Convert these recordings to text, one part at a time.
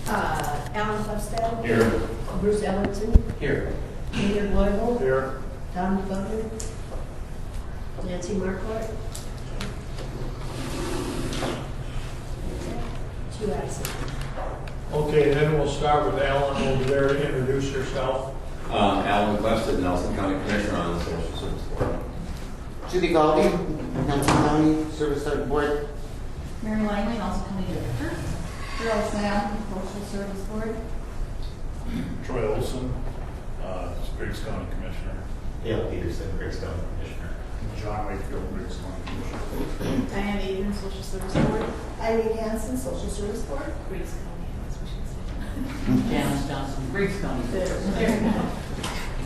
Alan Hofstad. Here. Bruce Ellington. Here. Peter Glover. Here. Tom Butler. Nancy Marquardt. Two absent. Okay, then we'll start with Alan over there to introduce herself. Alan Weston, Nelson County Commissioner on the Social Service Board. Judy Galdi, Nelson County Service Board. Mary Langley, also County Director. Carol Sam, Social Service Board. Troy Olson, Griggs County Commissioner. Dale Peterson, Griggs County Commissioner. John Wakefield, Griggs County Commissioner. Diane Eden, Social Service Board. Irene Hansen, Social Service Board. Griggs County, as we should say. Janice Johnson, Griggs County. There you go.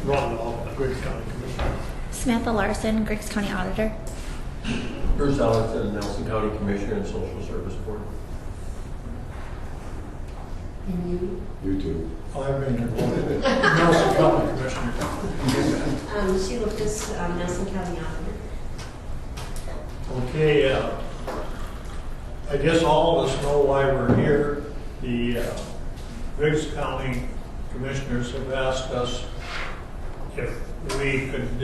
Ron Dahl, Griggs County Commissioner. Samantha Larson, Griggs County Auditor. Bruce Ellington, Nelson County Commissioner and Social Service Board. And you? You too. I've been involved. Nelson County Commissioner. Sheila Fisk, Nelson County Auditor. Okay, I guess all of us know why we're here. The Griggs County Commissioners have asked us if we could,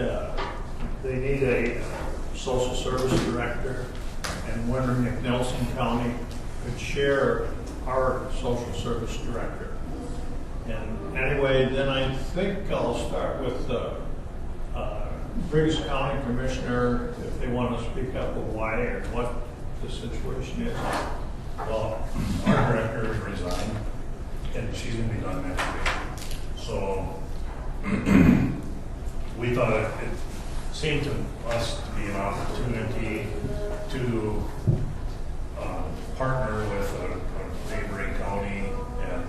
they need a social service director, and wondering if Nelson County could share our social service director. And anyway, then I think I'll start with the Griggs County Commissioner, if they want to speak up of why or what the situation is. Well, our director has resigned, and she's going to be done next week. So we thought it seemed to us to be an opportunity to partner with a neighboring county and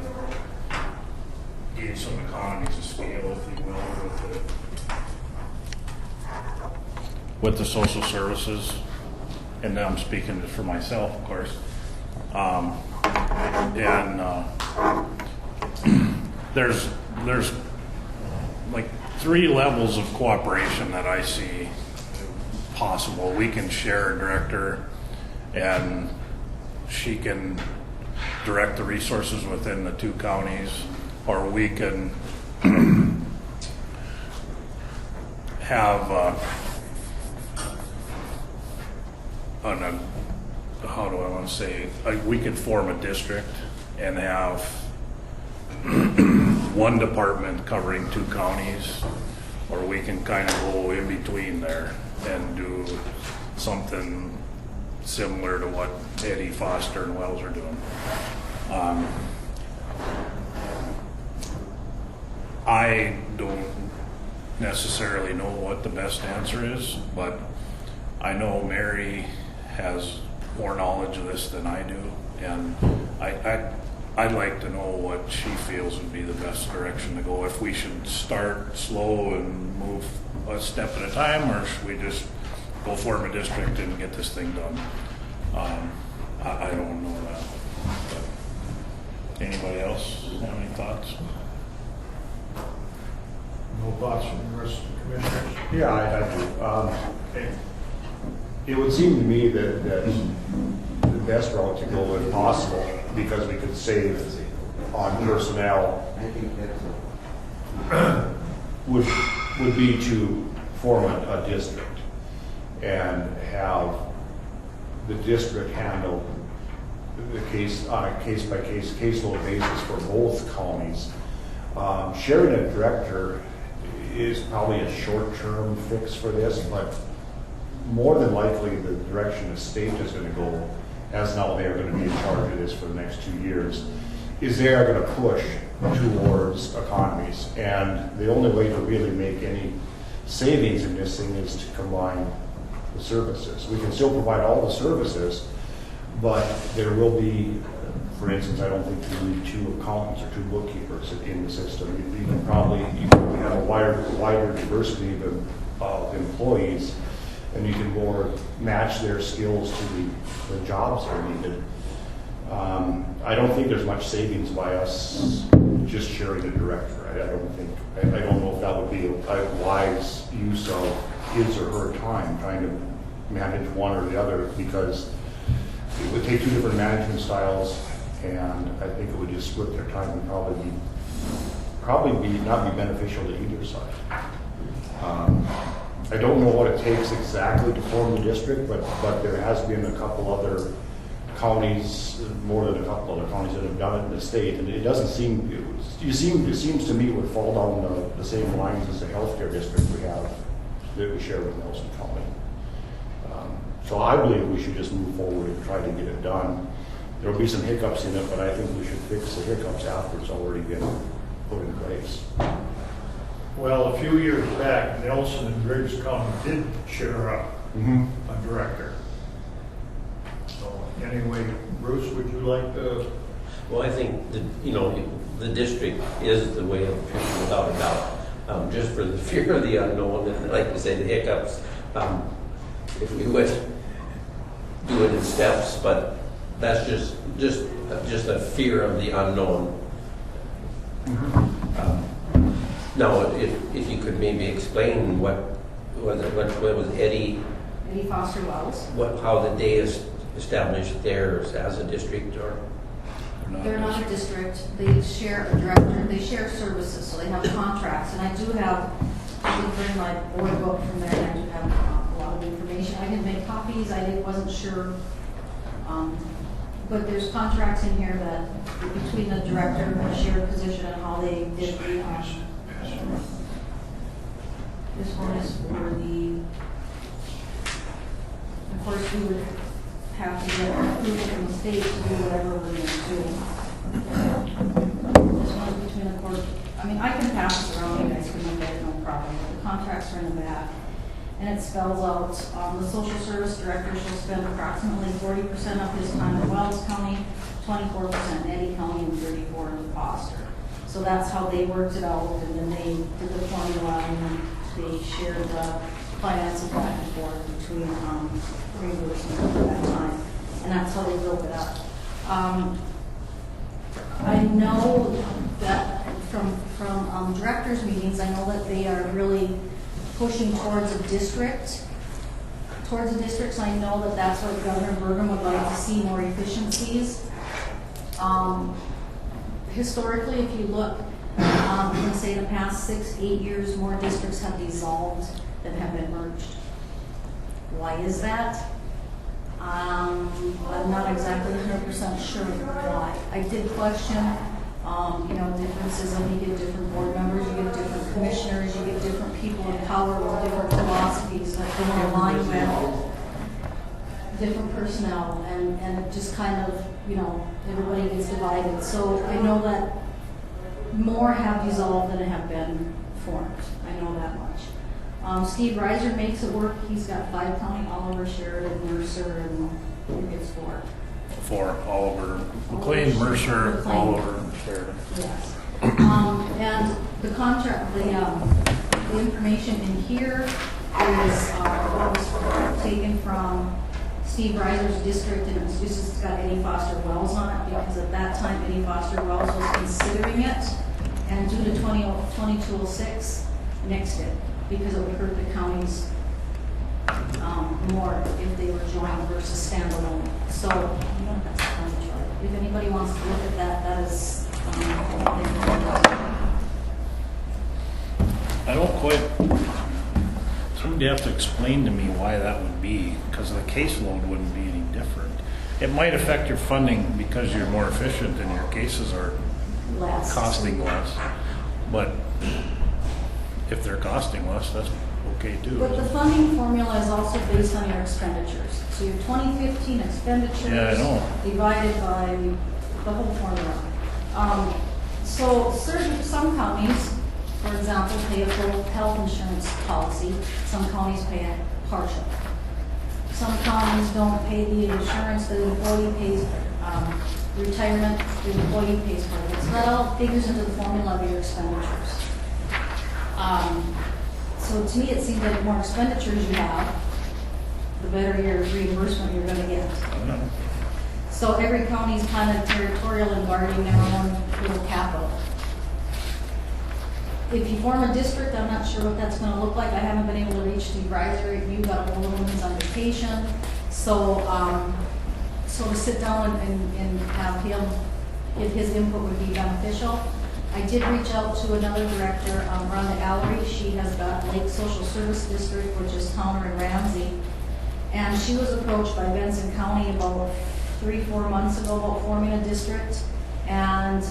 gain some economies of scale, if you will, with the social services. And now I'm speaking for myself, of course. There's like 3 levels of cooperation that I see possible. We can share a director, and she can direct the resources within the 2 counties, or we can have how do I want to say, like, we could form a district and have one department covering 2 counties, or we can kind of go in between there and do something similar to what Eddie, Foster, and Wells are doing. I don't necessarily know what the best answer is, but I know Mary has more knowledge of this than I do, and I'd like to know what she feels would be the best direction to go. If we should start slow and move a step at a time, or should we just go form a district and get this thing done? I don't know that. But anybody else have any thoughts? No thoughts from the rest of the commissioners? Yeah, I do. Okay. It would seem to me that the best route to go, if possible, because we could save on personnel, would be to form a district and have the district handle the case on a case-by-case caseload basis for both counties. Sharing a director is probably a short-term fix for this, but more than likely the direction the state is going to go, as now they are going to be in charge of this for the next 2 years, is they are going to push towards economies. And the only way to really make any savings in this thing is to combine the services. We can still provide all the services, but there will be, for instance, I don't think you need 2 accountants or 2 bookkeepers in the system. You can probably have a wider diversity of employees, and you can more match their skills to the jobs that are needed. I don't think there's much savings by us just sharing a director. I don't know if that would be a wise use of his or her time trying to manage one or the other, because it would take 2 different management styles And I think it would just split their time and not be beneficial to either side. I don't know what it takes exactly to form the district, but there has been a couple other counties, more than a couple other counties that have done it in the state, and it doesn't seem, it seems to me it would fall down the same lines as the healthcare district that we share with Nelson County. So I believe we should just move forward and try to get it done. There'll be some hiccups in it, but I think we should fix the hiccups after it's already been put in place. Well, a few years back, Nelson and Griggs County did share a director. So anyway, Bruce, would you like to? Well, I think that, the district is the way of the future without a doubt. Just for the fear of the unknown, and like you say, the hiccups, if we would do it in steps, but that's just a fear of the unknown. Now, if you could maybe explain what was Eddie Foster Wells. how the day is established there as a district, or They're not a district, they share a director, they share services, so they have contracts, and I did bring my board book from there, and I do have a lot of information. I didn't make copies, wasn't sure, but there's contracts in here that, between the director and the shared position and how they did the, this one is for the, of course, we would have to get approval from the state to do whatever we're going to do. This one's between the court. I can pass this around, you guys can look at it, no problem. The contracts are in the back. And it spells out, the social service director shall spend approximately 40% of his time in Wells County, 24% in Eddy County, and 34% in Foster. So that's how they worked it out, and then they did the formula, and then they shared the finances back and forth between reimbursement at that time, and that's how they built it up. I know that from directors' meetings, I know that they are really pushing towards a district. So I know that that's what Governor Burgum would like to see, more efficiencies. Historically, if you look, let's say the past 6-8 years, more districts have dissolved than have been merged. Why is that? I'm not exactly 100% sure why. I did question, differences. You get different board members, you get different commissioners, you get different people in power with different philosophies that don't align with different personnel, and it just kind of, everybody gets divided. So I know that more have dissolved than have been formed. I know that much. Steve Reiser makes it work. He's got 5 county, Oliver, Sheridan, Mercer, and who gets 4? 4, Oliver, McLean, Mercer, Oliver, Sheridan. Yes. And the contract, the information in here is what was taken from Steve Reiser's district, and it's got Eddie Foster Wells on it, because at that time Eddie Foster Wells was considering it, and due to 2206, nixed it, because it would hurt the counties more if they were joined versus standalone. So, that's the kind of chart. If anybody wants to look at that, that is I don't quite, somebody have to explain to me why that would be, because the caseload wouldn't be any different. It might affect your funding because you're more efficient and your cases are less. costing less. But if they're costing less, that's okay too. But the funding formula is also based on your expenditures. So your 2015 expenditures divided by the whole formula. So some counties, for example, pay a full health insurance policy. Some counties pay it partial. Some counties don't pay the insurance, the employee pays retirement, the employee pays for it. So that all figures into the formula of your expenditures. So to me, it seems like the more expenditures you have, the better your reimbursement you're going to get. So every county is kind of territorial and guarding their own little capital. If you form a district, I'm not sure what that's going to look like. I haven't been able to reach Steve Reiser. You got a hold of him, he's on vacation. So So to sit down and have him, if his input would be beneficial. I did reach out to another director, Rhonda Allery. She has got Lake Social Service District, which is Towner and Ramsey. And she was approached by Benson County about 3-4 months ago about forming a district. And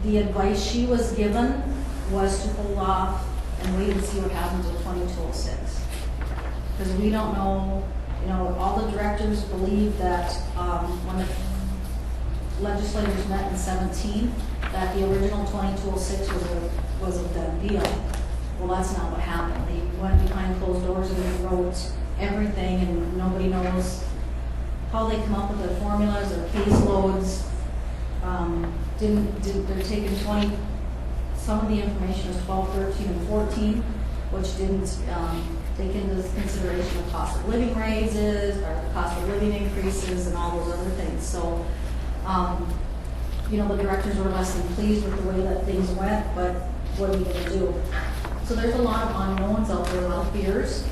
the advice she was given was to hold off and wait and see what happens with 2206. Because we don't know, all the directors believe that when the legislators met in 17, that the original 2206 was a done deal. Well, that's not what happened. They went behind closed doors and they wrote everything, and nobody knows how they come up with their formulas or caseloads. They're taking 20, some of the information is 12, 13, and 14, which didn't take into consideration the cost of living raises or the cost of living increases and all those other things. So, the directors were less than pleased with the way that things went, but what are you going to do? So there's a lot of unknowns out there, a lot of fears,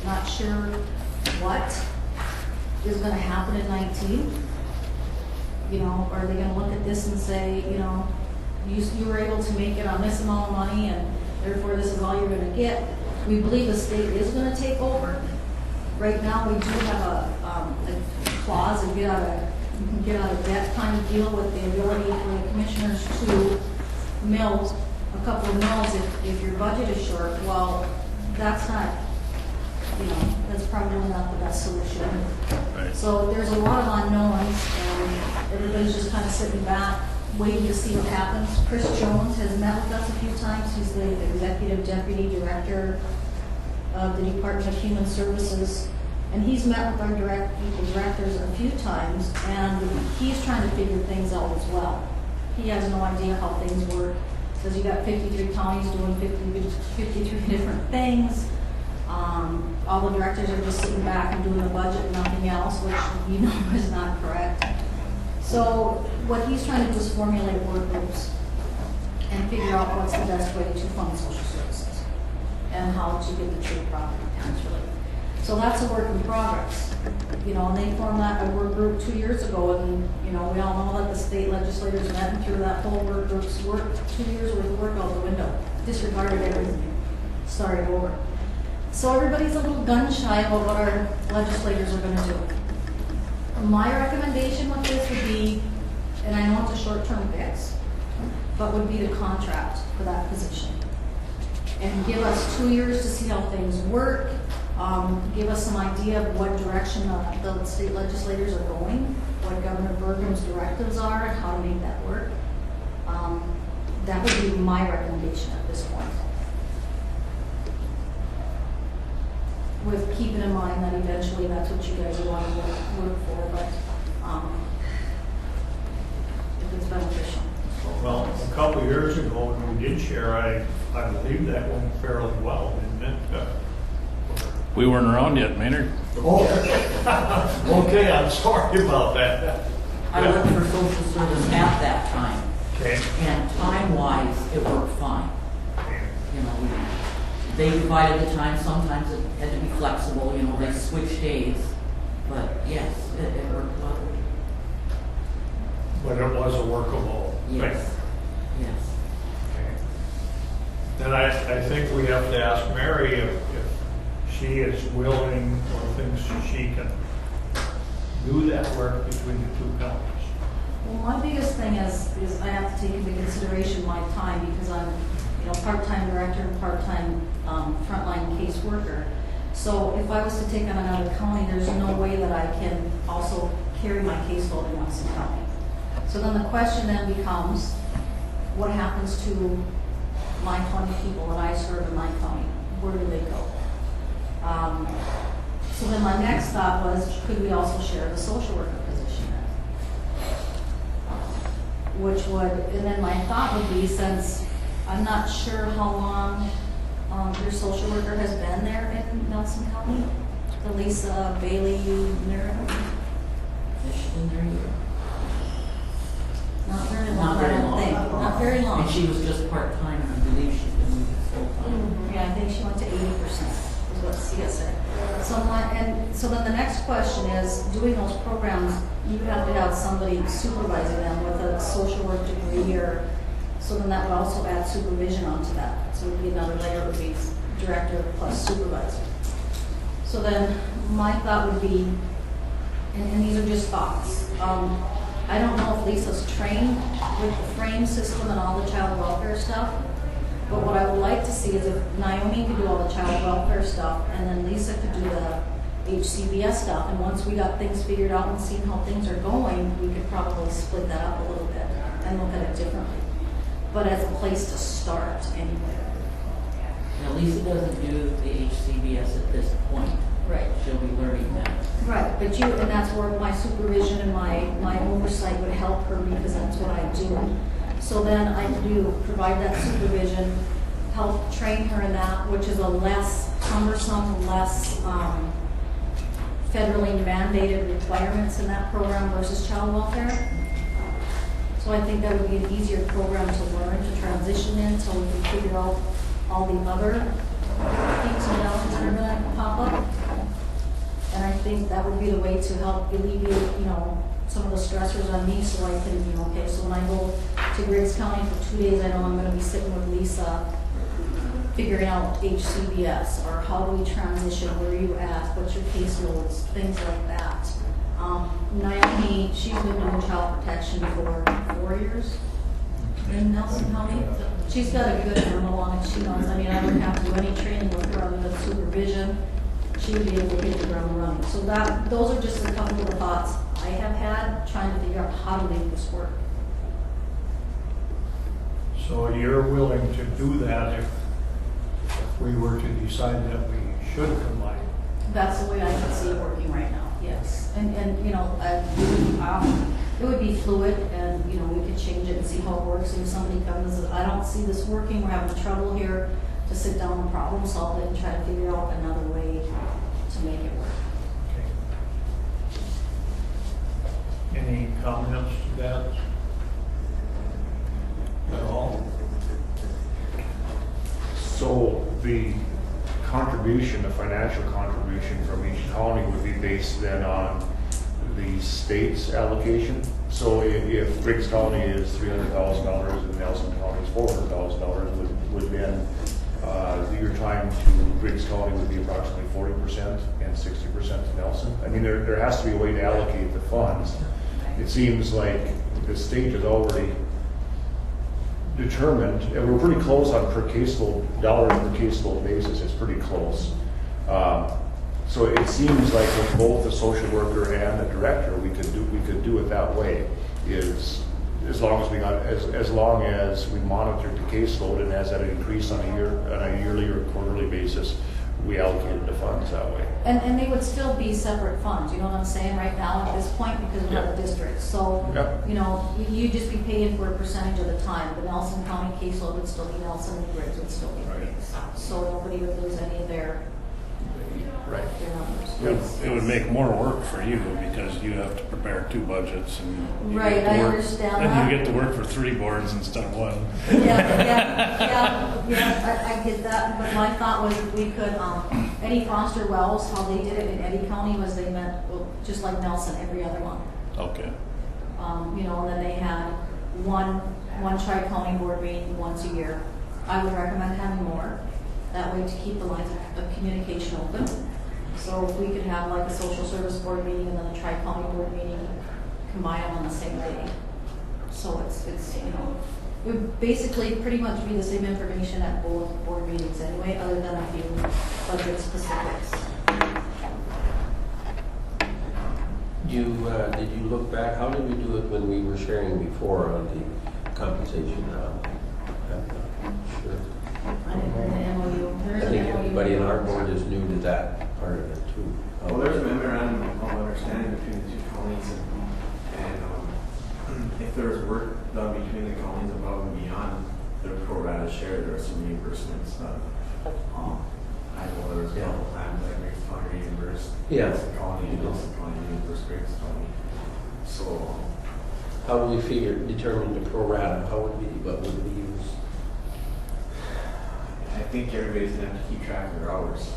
not sure what is going to happen in 19. Are they going to look at this and say, you were able to make it on this amount of money and therefore this is all you're going to get. We believe the state is going to take over. Right now we do have a clause, a get out of debt kind of deal with the ability for the commissioners to mill a couple of mills if your budget is short. Well, that's not, that's probably not the best solution. Right. So there's a lot of unknowns, and everybody's just kind of sitting back, waiting to see what happens. Chris Jones has met with us a few times. He's the executive deputy director of the Department of Human Services. And he's met with our directors a few times, and he's trying to figure things out as well. He has no idea how things work. Says you got 53 counties doing 53 different things. All the directors are just sitting back and doing the budget and nothing else, which is not correct. So what he's trying to do is formulate work groups and figure out what's the best way to fund social services and how to get the true property tax relief. So that's a work in progress. And they formed that a work group 2 years ago, and we all know that the state legislators met and threw that whole work group's work, 2 years worth of work out the window, disregarded everything, started over. So everybody's a little gun shy about what our legislators are going to do. My recommendation with this would be, and I know it's a short-term fix, but would be to contract for that position and give us 2 years to see how things work. Give us some idea of what direction the state legislators are going, what Governor Burgum's directives are, and how to make that work. That would be my recommendation at this point. With keeping in mind that eventually that's what you guys want to work for, but if it's beneficial. Well, a couple of years ago when we did share, I believe that went fairly well, didn't it? We weren't around yet, Maynard. Oh, okay, I'm sorry about that. I worked for social service at that time, Okay. and time-wise, it worked fine. They divided the time. Sometimes it had to be flexible. They switched days, but yes, it worked well. But it was a workable thing. Yes, yes. Okay. Then I think we have to ask Mary if she is willing or thinks she can do that work between the two counties. Well, my biggest thing is I have to take into consideration my time because I'm, part-time director and part-time frontline caseworker. So if I was to take on another county, there's no way that I can also carry my caseload in Nelson County. So then the question then becomes, what happens to my 20 people that I serve in my county? Where do they go? So then my next thought was, could we also share the social worker position then? Which would, and then my thought would be, since I'm not sure how long your social worker has been there in Nelson County, Lisa Bailey Merritt. She's been there a year. Not very long. Not very I don't long. think. Not very long. And she was just part-time, and I believe she's been full-time. Yeah, I think she went to 80%. Was is what Sia said. So then the next question is, doing those programs, you have to have somebody supervising them with a social work degree, or, so then that would also add supervision onto that. So it would be another layer, it would be director plus supervisor. So then my thought would be, and these are just thoughts, I don't know if Lisa's trained with the frame system and all the child welfare stuff, but what I would like to see is if Naomi could do all the child welfare stuff, and then Lisa could do the HCBS stuff, and once we got things figured out and seen how things are going, we could probably split that up a little bit and look at it differently. But as a place to start anyway. Now, Lisa doesn't do the HCBS at this point. Right. She'll be learning that. Right, but and that's where my supervision and my oversight would help her, because that's what I do. So then I do provide that supervision, help train her in that, which is a less cumbersome, less federally mandated requirements in that program versus child welfare. So I think that would be an easier program to learn, to transition in, so we can figure out all the other things and challenges that are going to pop up. And I think that would be the way to help alleviate, some of the stressors on me, so I can, okay, so when I go to Griggs County for 2 days, I know I'm going to be sitting with Lisa, figuring out HCBS, or how do we transition, where are you at, what's your caseloads, things like that. Naomi, she's been doing child protection for 4 years in Nelson County. She's got a good handle on it. She knows, I wouldn't have to do any training with her other than supervision. She would be able to hit the ground running. So those are just a couple of the thoughts I have had trying to figure out how to make this work. So you're willing to do that if we were to decide that we should combine? That's the way I can see it working right now, yes. And it would be fluid, and, we could change it and see how it works. And if somebody comes and says, I don't see this working, we're having trouble here, to sit down and problem solve it and try to figure out another way to make it work. Okay. Any comments to that at all? So the contribution, the financial contribution from each county would be based then on the state's allocation. So if Griggs County is $300,000 and Nelson County is $400,000, would then your time to Griggs County would be approximately 40% and 60% to Nelson. There has to be a way to allocate the funds. It seems like the state has already determined, and we're pretty close on per caseload, dollars per caseload basis. It's pretty close. So it seems like with both the social worker and the director, we could do it that way. Is as long as we monitor the caseload, and as that increase on a yearly or quarterly basis, we allocated the funds that way. And they would still be separate funds, you know what I'm saying, right now at this point, because we're not a district. So, you'd just be paying for a percentage of the time. The Nelson County caseload would still be Nelson, and Griggs would still be Griggs. So nobody would lose any of their numbers. It would make more work for you, because you have to prepare 2 budgets, and you right, get to I work, understand and that. you get to work for 3 boards instead of 1. I get that, but my thought was if we could, Eddie Foster Wells, how they did it in Eddie County was they met, just like Nelson, every other month. Okay. And then they had one tri-county board meeting once a year. I would recommend having more, that way to keep the lines of communication open. So if we could have like a social service board meeting and then a tri-county board meeting, combine them on the same day. So it's it would basically pretty much be the same information at both board meetings anyway, other than a few budget specifics. Did you look back? How did we do it when we were sharing before on the compensation? I'm not sure. I didn't bring the MOU. There's I think an MOU. everybody in our board is new to that part of it too. Well, there's a memorandum of understanding between the 2 counties, and if there was work done between the counties above and beyond their pro rata share, there are some reimbursements. I know there was a couple times that Griggs County reimbursed Nelson County, and Nelson County reimbursed Griggs County. So, how do we determine the pro rata? What would we use? I think everybody's going to have to keep track of their hours.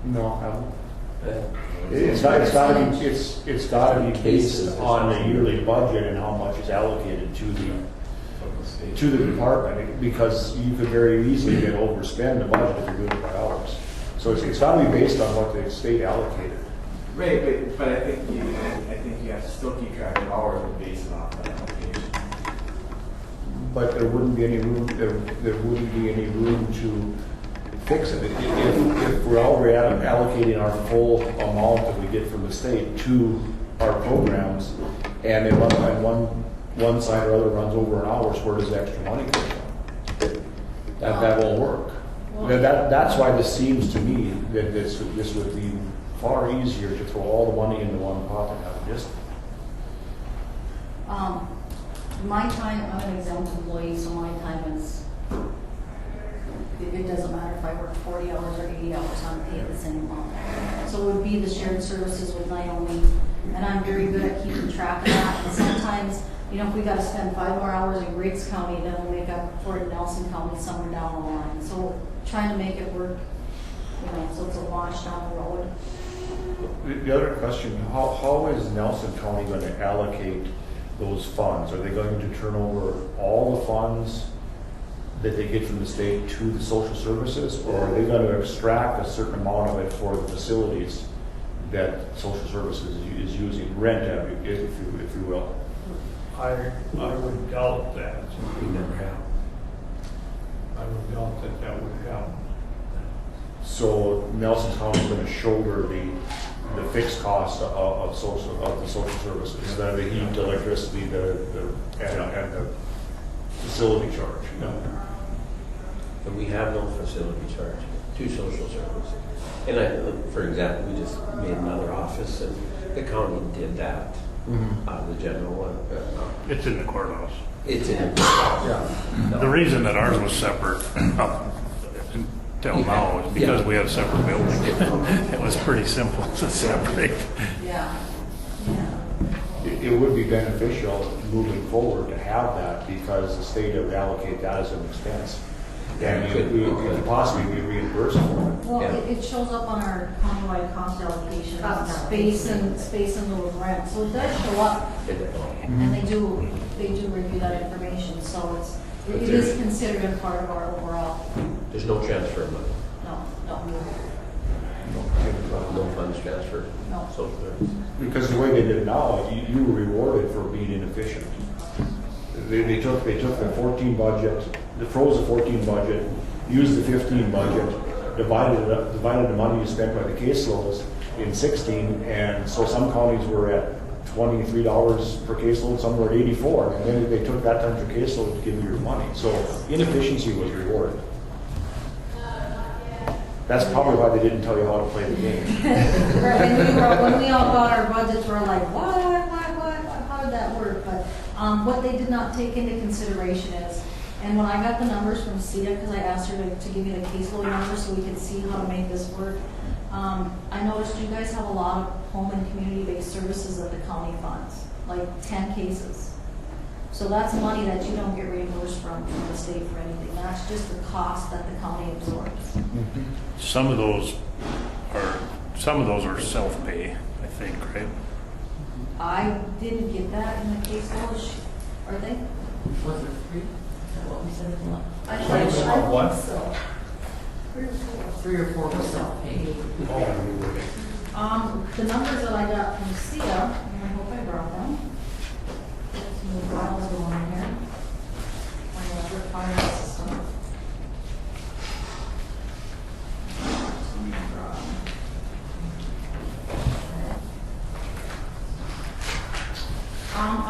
No, I don't. Uh, It's got to be based on the yearly budget and how much is allocated to the department, because you could very easily get overspend the budget if you're doing it by hours. So it's got to be based on what the state allocated. Right, but I think you have to still keep track of hours and base it off that allocation. But there wouldn't be any room, there wouldn't be any room to fix it. If we're already allocating our full amount that we get from the state to our programs, and then one side or other runs over an hour, so where does the extra money come from? That won't work. That's why this seems to me that this would be far easier to throw all the money into one pot and have a district. My time, I'm an exempt employee, so my time is, it doesn't matter if I work 40 hours or 80 hours, I'm paid the same amount. So it would be the shared services with Naomi, and I'm very good at keeping track of that. And sometimes, you know, if we got to spend 5 more hours in Griggs County, then we'll make up for it in Nelson County somewhere down the line. So trying to make it work, you know, so it's a wash down the road. The other question, how is Nelson County going to allocate those funds? Are they going to turn over all the funds that they get from the state to the social services, or are they going to extract a certain amount of it for the facilities that social services is using, rent, if you will? I would doubt that. We never have. I would doubt that would happen. So Nelson County is going to shoulder the fixed cost of the social services, the heat, the electricity, and the facility charge. And we have no facility charge to social services. And for example, we just made another office, and the county did that. The general one. It's in the courthouse. It's in. Yeah. The reason that ours was separate up until now is because we had a separate building. It was pretty simple to separate. Yeah. It would be beneficial moving forward to have that, because the state would allocate that as an expense. And we could possibly be reimbursed for it. Well, it shows up on our countywide cost allocation, space and lieu of rent, so it does show up. And they do review that information, so it is considered a part of our overall. There's no transfer of money. No funds transferred. No. Social services. Because the way they did it now, you were rewarded for being inefficient. They took the 14 budget, they froze the 14 budget, used the 15 budget, divided the money you spent by the caseloads in 16, and so some counties were at $23 per caseload, some were at 84, and then they took that times your caseload to give you your money. So inefficiency was rewarded. That's probably why they didn't tell you how to play the game. And when we all got our budgets, we were like, what? How did that work? But what they did not take into consideration is, and when I got the numbers from Sia, because I asked her to give me the caseload numbers so we could see how to make this work, I noticed you guys have a lot of home and community-based services that the county funds, like 10 cases. So that's money that you don't get reimbursed from the state for anything. That's just the cost that the county absorbs. Some of those are self-pay, I think, right? I didn't get that in the caseload. Are they? Was it free? Is that what we said it was? I think What? so. 3 or 4 were self-paid. The numbers that I got from Sia, and I hope I brought them. Some new files going on here. My electric fire system.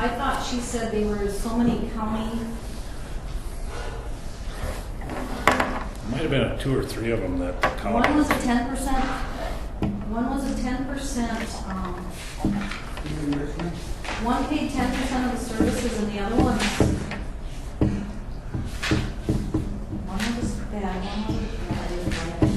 I thought she said they were so many county. Might have been 2 or 3 of them that the county. One was a 10%. One was a 10%. One paid 10% of the services, and the other one was bad. One was bad. I didn't buy it.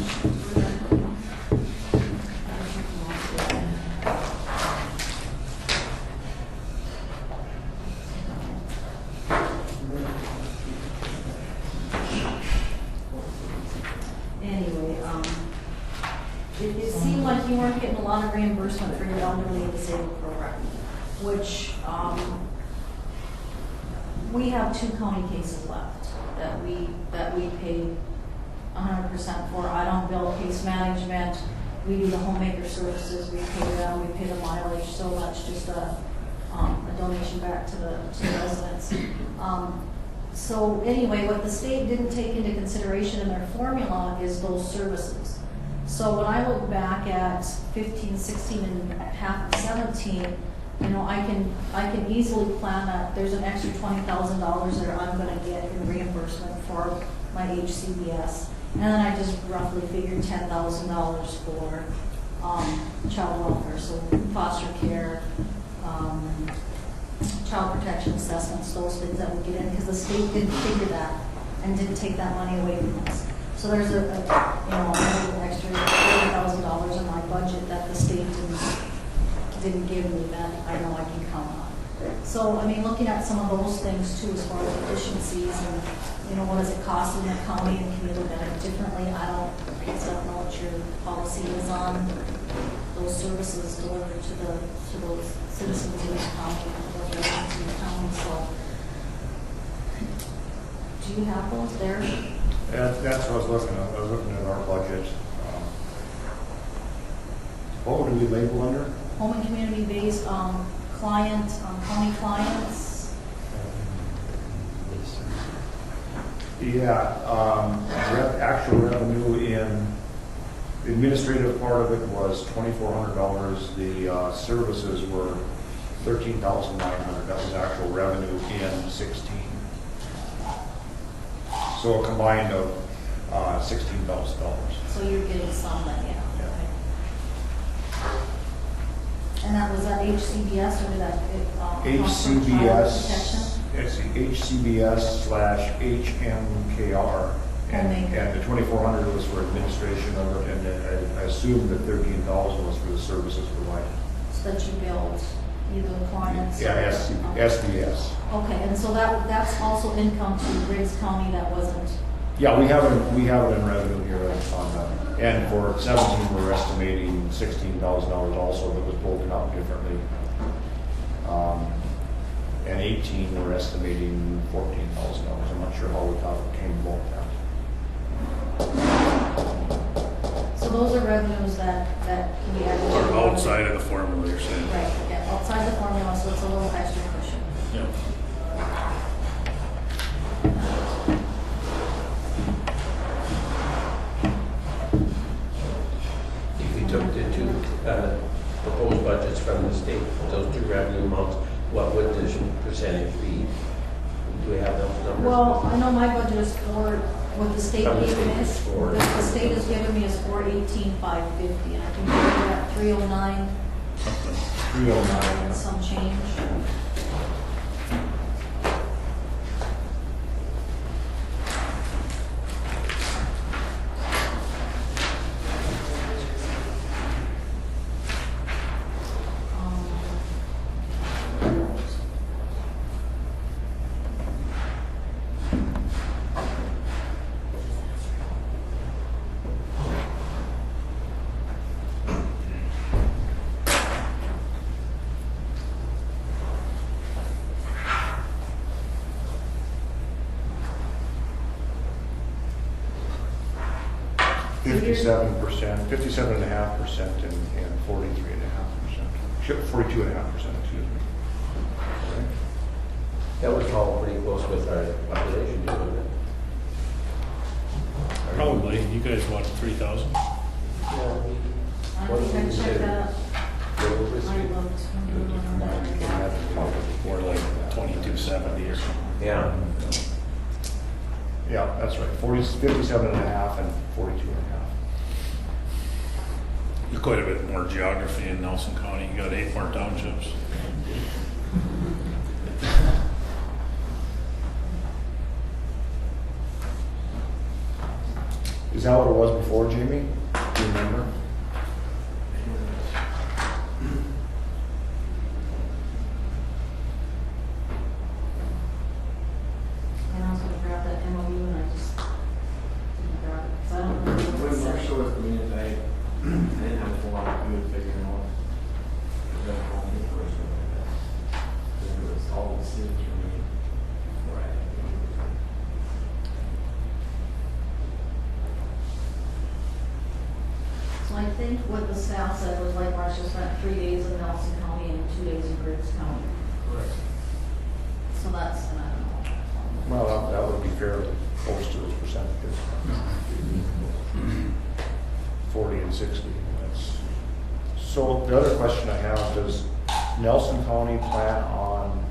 Anyway, like you weren't getting a lot of reimbursement for your elderly and disabled program, which, we have 2 county cases left that we pay 100% for. I don't bill case management. We do the homemaker services. We pay them. We pay the mileage. So that's just a donation back to the residents. So anyway, what the state didn't take into consideration in their formula is those services. So when I look back at 15, 16, and half of 17, you know, I can easily plan that there's an extra $20,000 that I'm going to get in reimbursement for my HCBS, and then I just roughly figured $10,000 for child welfare, so foster care, child protection assessments, those things that would get in, because the state didn't figure that and didn't take that money away from us. So there's an extra $30,000 in my budget that the state didn't give me that I know I can count on. So, I mean, looking at some of those things too, as far as efficiencies and, you know, what does it cost in the county and can you look at it differently? I don't know what your policy is on those services delivered to those citizens in the county and those residents in the county. So, do you have those there? That's what I was looking at. I was looking at our budget. What would we label under? Home and community based client, county clients. Yeah, actual revenue in the administrative part of it was $2,400. The services were $13,900. That was actual revenue in 16. So a combined of $16,000. So you're getting some then, yeah. And that was at HCBS or did that? HCBS, it's the HCBS/HMKR. And the 2,400 was for administration of it, and I assume that 13,000 was for the services provided. So that you billed either the clients? Yeah, SBS. Okay, and so that's also income to Griggs County that wasn't? Yeah, we have it in revenue here on that. And for 17, we're estimating $16,000 also, that was broken out differently. And 18, we're estimating $14,000. I'm not sure how we thought it came about that. So those are revenues that can be added to. Or outside of the formula, you're saying? Right, yeah, outside the formula, so it's a little extra cushion. Yep. Took the 2 proposed budgets from the state, those 2 revenue amounts, what would this percentage be? Do we have those numbers? Well, I know my budget is for, what the state From the gave state me, is for- what the state has given me is $418,550, and I think we're at 309 309. and some change. $57.5%, and 43.5%. 42.5%, excuse me. Right? That was all pretty close with our population, too, wasn't it? Probably. You guys want 3,000? I think I checked that. I looked. Or like 2270 or something? Yeah. Yeah, that's right. 57.5 and 42.5. There's quite a bit more geography in Nelson County. You got 8 more townships. Is that what it was before, Jamie? Do you remember? And I was gonna grab that MOU and I just didn't grab it, because I don't remember what it When Mark said. showed us the minutes, I didn't have a whole lot what the staff said was like Marcia spent 3 days in Nelson County and 2 days in Griggs County. Correct. So that's, and I don't know. Well, that would be fairly close to those percentages. 40 and 60, that's. So the other question I have, does Nelson County plan on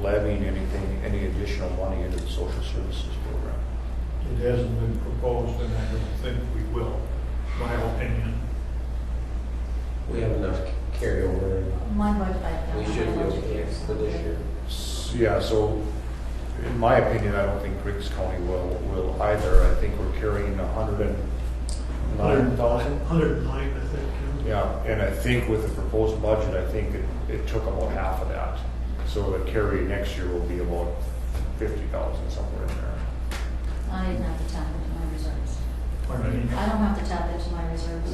levying any additional money into the social services program? It hasn't been proposed, and I don't think we will, my opinion. We have enough carryover. My budget, We should be okay for this year. Yeah, so in my opinion, I don't think Griggs County will either. I think we're carrying 109,000. 109, I think. Yeah, and I think with the proposed budget, I think it took about half of that. So the carry next year will be about 50,000 somewhere in there. I didn't have to tap into my reserves. Pardon me? I don't have to tap into my reserves.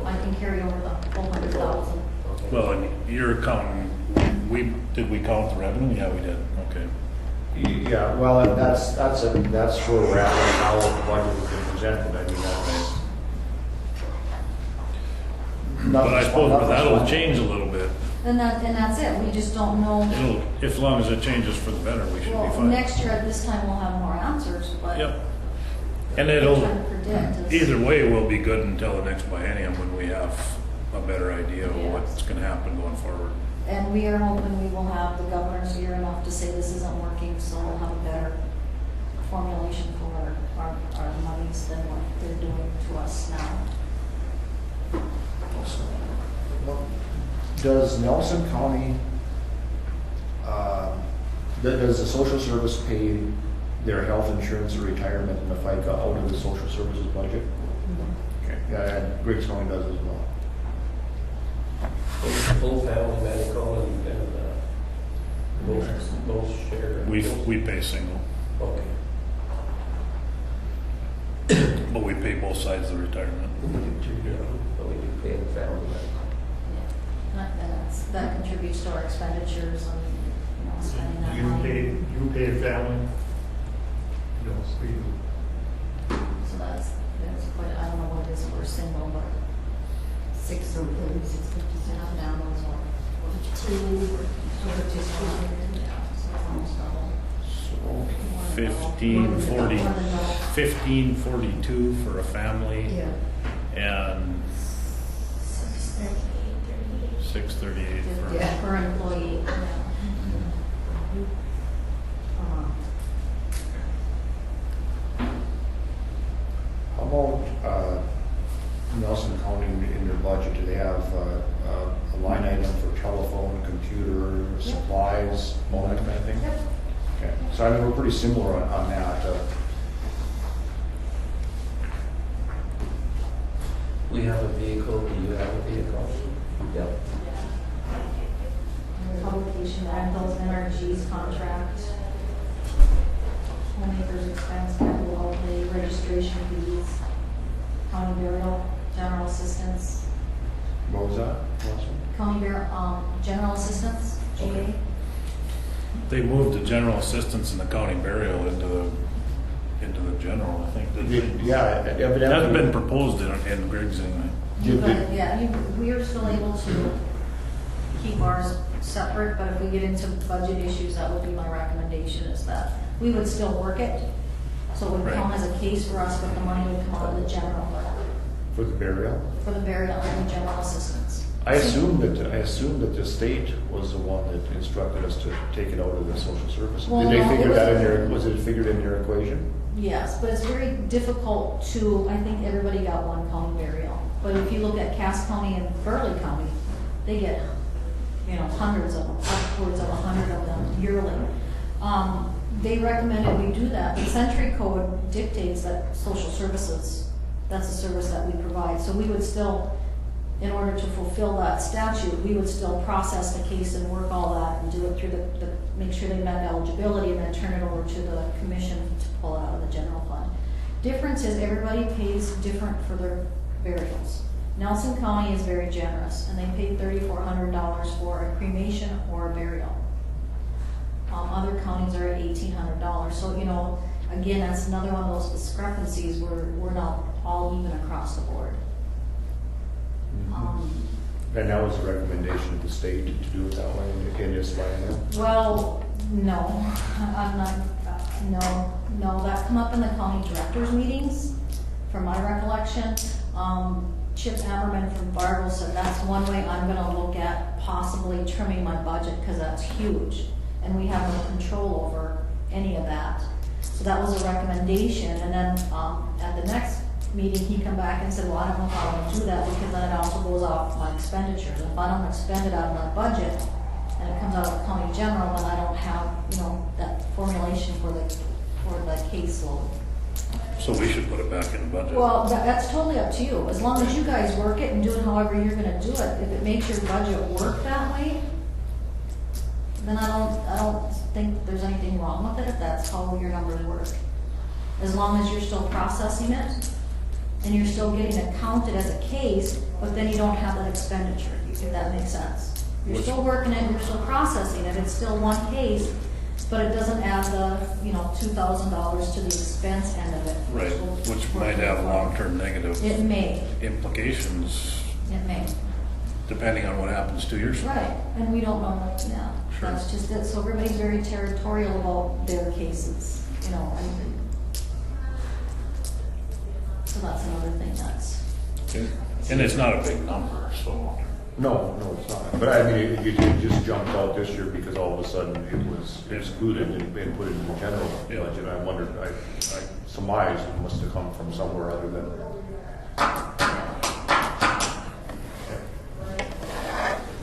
I can carry over the full 100,000. Well, and you're counting, did we count the revenue? Yeah, we did, okay. Yeah, well, and that's where we're at right now with the budget has been presented. I mean, But I suppose that'll change a little bit. And that's it, we just don't know. As long as it changes for the better, we should be Well, fine. next year at this time, we'll have more answers, but. Yep. And I'm trying to predict is- either way, we'll be good until the next biennium when we have a better idea of what's gonna happen going forward. And we are hoping we will have the governors here enough to say this isn't working, so we'll have a better formulation for our monies than what they're doing to us now. does Nelson County, does the social service pay their health insurance or retirement and the FICA out of the social services budget? Okay, yeah, and Griggs County does as well. Full family medical and both share. We pay single, Okay. but we pay both sides of the retirement. But we do pay the family medical. That contributes to our expenditures and, spending that money. You pay family? No, we do. So that's quite, I don't know what it is for a single, but 6 something, 657 down was what? 15, over 200, yeah, so it's almost double. So, 1542 for a family Yeah. and 638 for. Yeah. Per employee, yeah. how about Nelson County in their budget? Do they have a line item for telephone, computer, supplies, all that kind of thing? Yep. Okay, so I mean, we're pretty similar on that. We have a vehicle, do you have a vehicle? Yep. Publication rentals, NRG's contract, homemakers expense, capital outlay, registration fees, county burial, general assistance, What was that? Last one? county burial, general assistance, GA. They moved the general assistance and the county burial into the general, I think. Yeah, That's evidently. been proposed in Griggs anyway. But, yeah, we are still able to keep ours separate, but if we get into budget issues, that would be my recommendation, is that we would still work it. So it would come Right. as a case for us, but the money would come out of the general, For the burial? for the burial and the general assistance. I assumed that the state was the one that instructed us to take it out of the social services. Well, Did they no, figure it that was- in your, was it figured in your equation? Yes, but it's very difficult to, I think everybody got one county burial. But if you look at Cass County and Burley County, they get, hundreds of them, upwards of 100 of them yearly. They recommended we do that, but Century Code dictates that social services, that's a service that we provide. So we would still, in order to fulfill that statute, we would still process the case and work all that and do it through make sure they met eligibility and then turn it over to the commission to pull it out of the general fund. Difference is everybody pays different for their burials. Nelson County is very generous and they paid $3,400 for a cremation or a burial. Other counties are at $1,800. So, again, that's another one of those discrepancies where we're not all even across the board. And that was a recommendation of the state to do it that way in this line. Well, no, I'm not, no, that come up in the county directors meetings, from my recollection. Chip Ammerman from Fargo said that's one way I'm gonna look at possibly trimming my budget, because that's huge, and we have no control over any of that. So that was a recommendation, and then, at the next meeting, he come back and said, well, I don't know if I want to do that, because then it also goes off my expenditures. If I don't expend it out of my budget, and it comes out of the county general, then I don't have, that formulation for the caseload. So we should put it back in the budget. Well, that's totally up to you. As long as you guys work it and do it however you're gonna do it, if it makes your budget work that way, then I don't think there's anything wrong with it if that's how your numbers work. As long as you're still processing it, and you're still getting it counted as a case, but then you don't have that expenditure, if that makes sense. You're still working it, you're still processing it, it's still one case, but it doesn't add the, $2,000 to the expense end of it. Right, which might have long-term negative It may, implications, it may. depending on what happens 2 years from now. Right, and we don't know, yeah, Sure. that's just it, so everybody's very territorial about their cases, and so that's another thing that's. And it's not a big number, so. No, it's not. But I mean, it just jumped out this year because all of a sudden it was excluded and put into the general budget. I wondered, I surmised it must have come from somewhere other than.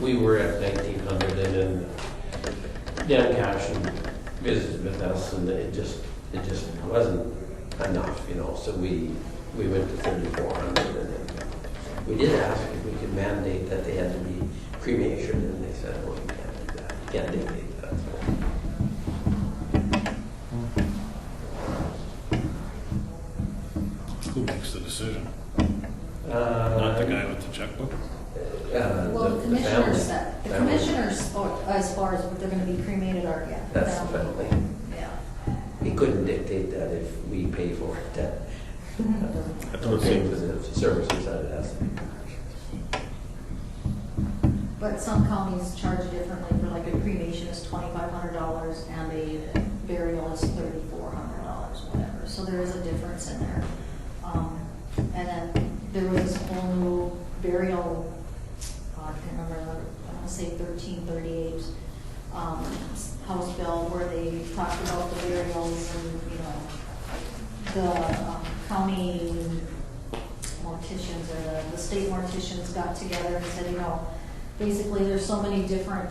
We were at 1,900 and then Dan Cashin visited with us and it just wasn't enough, so we went to 3,400 and then we did ask if we could mandate that they had to be cremation and they said, well, you can't do that. You can't dictate that. Who makes the decision? Not the guy with the checkbook? Well, the commissioners said, the commissioners, as far as what they're gonna be cremated are, yeah. That's the family. Yeah. We couldn't dictate that if we pay for it. That don't pay think- for the services that it has to be. But some counties charge differently, for like a cremation is $2,500 and a burial is $3,400, whatever. So there is a difference in there. And then there was this whole new burial, I can't remember, I want to say 1338 House bill where they talked about the burials and, the county morticians or the state morticians got together and said, basically there's so many different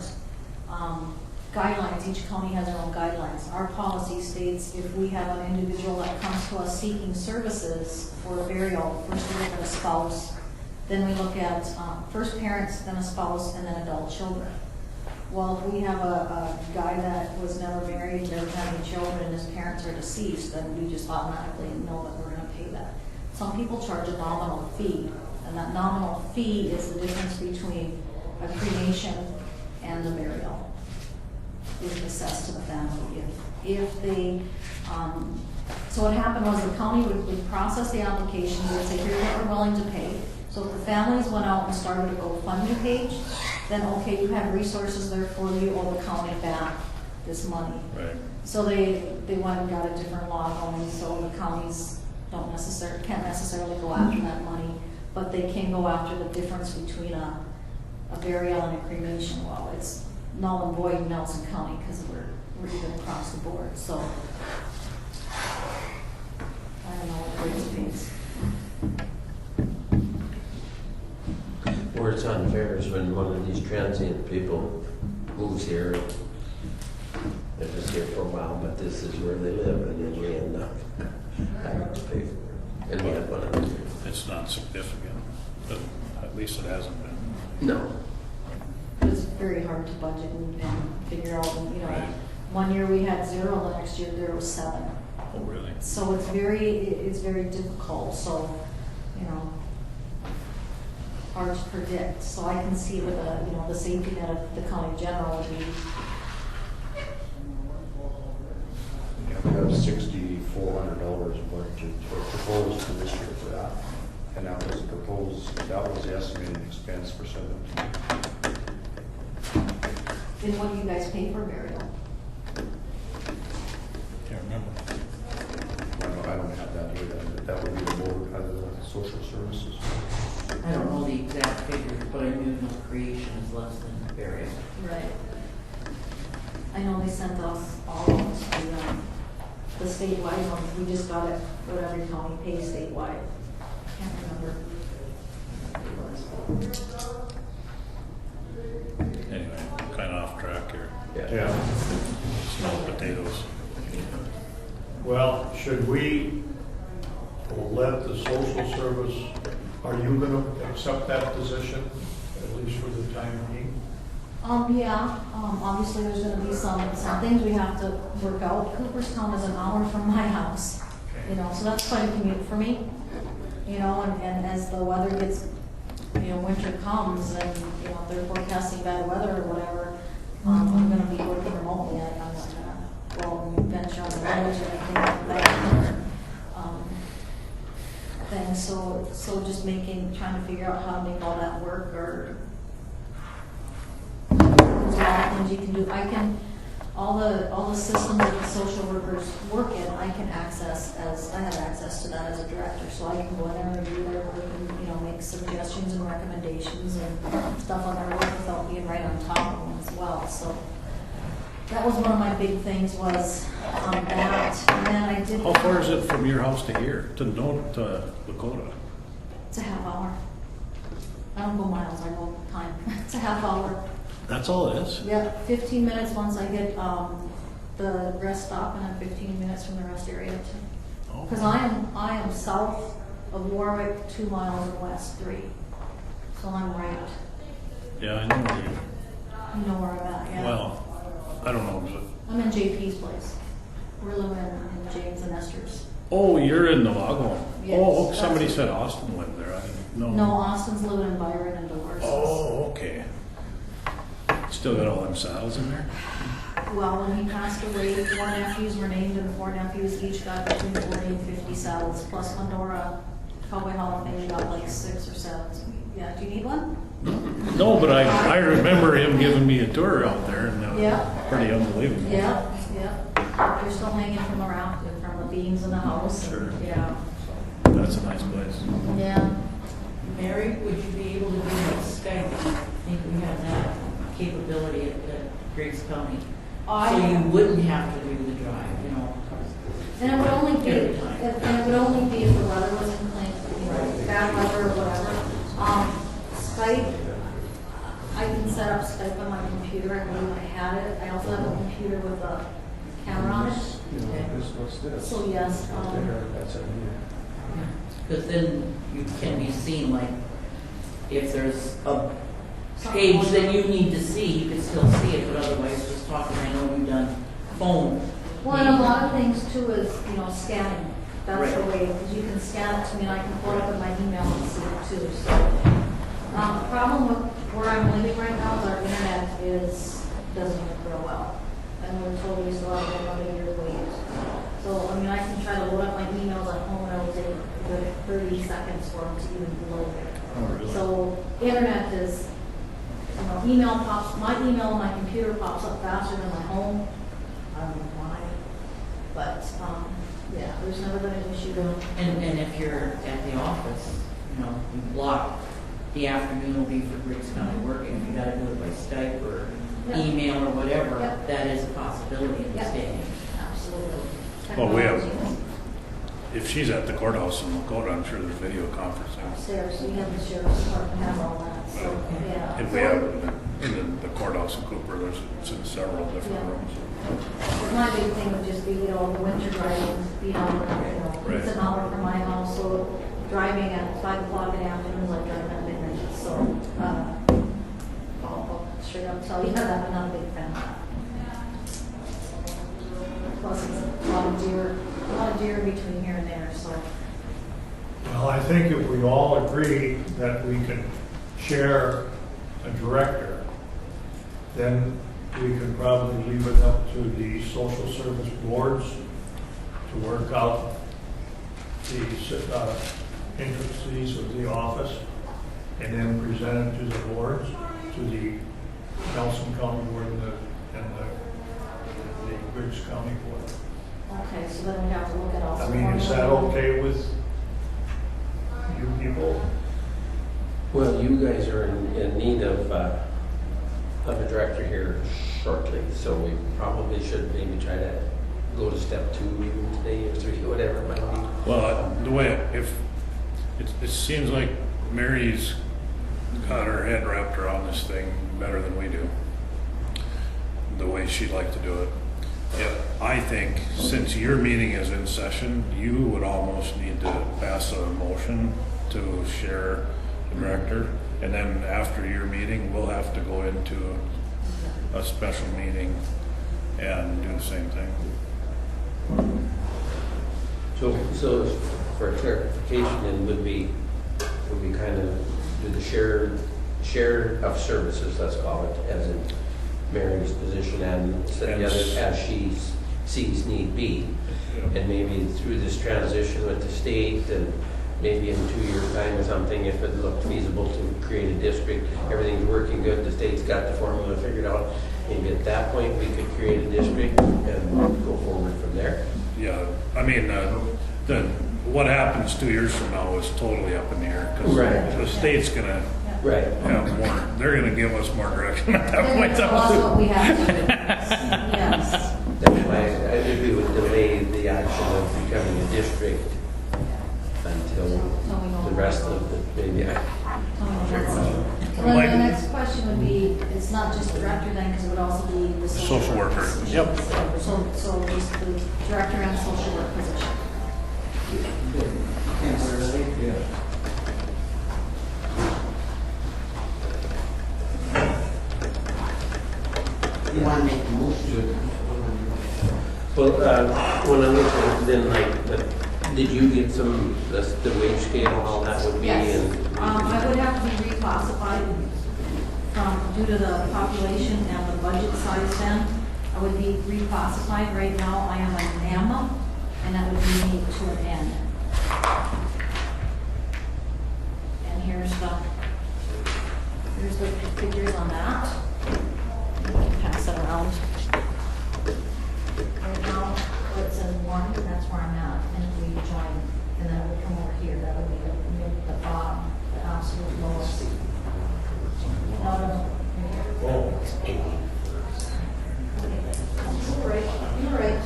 guidelines. Each county has their own guidelines. Our policy states if we have an individual that comes to us seeking services for a burial, first we look at a spouse, then we look at first parents, then a spouse, and then adult children. Well, if we have a guy that was never married, doesn't have any children, and his parents are deceased, then we just automatically know that we're going to pay that. Some people charge a nominal fee, and that nominal fee is the difference between a cremation and a burial. Is assessed to the family if they. So what happened was the county would process the application, they would say, here's what we're willing to pay. So if the families went out and started a GoFundMe page, then okay, you have resources there for you, or the county back this money. Right. So they went and got a different law going, so the counties can't necessarily go after that money, but they can go after the difference between a burial and a cremation. Well, it's null and void in Nelson County because we're even across the board. So I don't know what Griggs means. Where it's unfair is when one of these transient people moves here, they're just here for a while, but this is where they live, and then we end up having to pay for it. And we had one of them. It's not significant, but at least it hasn't been. No. It's very hard to budget and figure out. Right. One year we had 0, the next year there was 7. Oh, really? So it's very difficult. So hard to predict. So I can see with the safety net of the county general would be. We have $6,400 budget proposed for this year for that. And that was proposed, that was the estimated expense for 17. And what do you guys pay for burial? Can't remember. I don't have that here, that would be the board out of the social services. I don't know the exact figures, but I knew no creation is less than burial. Right. I know they sent us all the statewide one. We just got it, what every county pays statewide. Can't remember. What it was. Anyway, kind of off track here. Yeah. Small potatoes. Well, should we let the social service, are you gonna accept that position, at least for the time being? Yeah, obviously there's gonna be some things we have to work out. Cooperstown is an hour from my house, you know, so that's quite a commute for me. You know, and as the weather gets, you know, winter comes and, you know, if they're forecasting bad weather or whatever, I'm gonna be working remotely. I'm not gonna go out and venture on the roads or anything like that. Things, so just trying to figure out how to make all that work, or there's a lot of things you can do. All the systems that the social workers work in, I have access to that as a director, so I can go in there and review their work and, you know, make suggestions and recommendations and stuff on their work without being right on top of them as well. So that was one of my big things was that, and then I did. How far is it from your house to here, to Lakota? It's a half hour. I don't go miles, I go time. It's a half hour. That's all it is? Yeah, 15 minutes once I get the rest stop, and then 15 minutes from the rest area too. Because I am south of Warwick, 2 miles, and west 3. So I'm right. Yeah, I know where you. You know where I'm at, yeah. Well, I don't know. I'm in JP's place. We're living in James and Esther's. Oh, you're in Navajo. Yes, Oh, somebody that's- said Austin lived there. I didn't know. No, Austin's living in Byron and Dolores. Oh, okay. Still got all them saddles in there? Well, when he passed away, 4 nephews were named, and 4 nephews each got between 40 and 50 saddles, plus Medora Cowboy Hall of Fame got like 6 or 7. Yeah, do you need one? No, but I remember him giving me a tour out there, and Yeah. pretty unbelievable. Yeah. They're still hanging from the from the beams in the house. Sure. Yeah. That's a nice place. Yeah. Mary, would you be able to do like Skype? I think we have that capability at Griggs County. So you wouldn't have to do the drive, you know. And it would only be, Every time. if the weather wasn't like, you know, bad weather or whatever. Skype, I can set up Skype on my computer. I believe I had it. I also have a computer with a camera on it. So yes. Because then you can be seen, like, if there's a page that you need to see, you can still see it, but otherwise just talking. I know you've done phone. Well, and a lot of things too is, you know, scanning. That's the Right. way, because you can scan it to me and I can pull it up in my email and see it too. So, the problem with where I'm living right now is our internet doesn't work real well. And we're told we still have another year to wait. So, I mean, I can try to load up my emails at home and it'll take a good 30 seconds for them to even load it. Oh, really? So, internet is, you know, my email on my computer pops up faster than my home. I don't know why. But, yeah, there's never been an issue though. And if you're at the office, you know, you block the afternoon will be for Griggs County working. If you got to do it by Skype or Yep. email or whatever, Yep. that is a possibility in this Yep. day and age. Absolutely. Well, we have, Technology. if she's at the courthouse in Lakota, I'm sure there's video conferencing. Upstairs, we have the sheriff's department have all that, so, yeah. And we have in the courthouse in Cooper, there's several different Yeah. rooms. My big thing would just be, you know, the winter driving, you know, Right. it's an hour from my house, so driving at 5 o'clock in the afternoon is like driving at midnight, so, I'll straight up tell you that I'm not a big fan of that. Plus, it's a lot of deer between here and there, so. Well, I think if we all agree that we can share a director, then we can probably leave it up to the social service boards to work out the intricacies of the office and then present it to the boards, to the Nelson County Board and the Griggs County Board. Okay, so then we have to look at all. I mean, is that okay with you people? Well, you guys are in need of a director here shortly, so we probably should maybe try to go to step 2 even today or 3, whatever it might be. Well, the way, it seems like Mary's got her head wrapped around this thing better than we do, the way she'd like to do it. Yeah, I think since your meeting is in session, you would almost need to pass a motion to share the director. And then after your meeting, we'll have to go into a special meeting and do the same thing. So for clarification, then would be kind of do the share of services, let's call it, as in Mary's position and the other as she sees need be. And maybe through this transition with the state and maybe in 2 years' time or something, if it looked feasible to create a district, everything's working good, the state's got the formula figured out, maybe at that point we could create a district and go forward from there. Yeah, I mean, what happens 2 years from now is totally up in the air, because Right. the state's gonna Right. have more, they're gonna give us more direction at that They're point. gonna tell us what we have to do. Yes. That's why I think we would delay the action of becoming a district until the rest of the, maybe And then the next question would be, it's not just the director then, because it would also be the Social worker. position. Yep. So just the director and social work position. You want to make a motion? well, when I look at it, then like, did you get some, the wage scale and all that would be? Yes. And I would have to be reclassified from, due to the population and the budget size then. I would be reclassified. Right now, I am an M, and that would be me to an N. And here's the figures on that. You can pass it around. Right now, it's in 1, that's where I'm at, and if we join, and then it would come over here, that would be the bottom, the absolute lowest. No. Oh, You're right, you're right,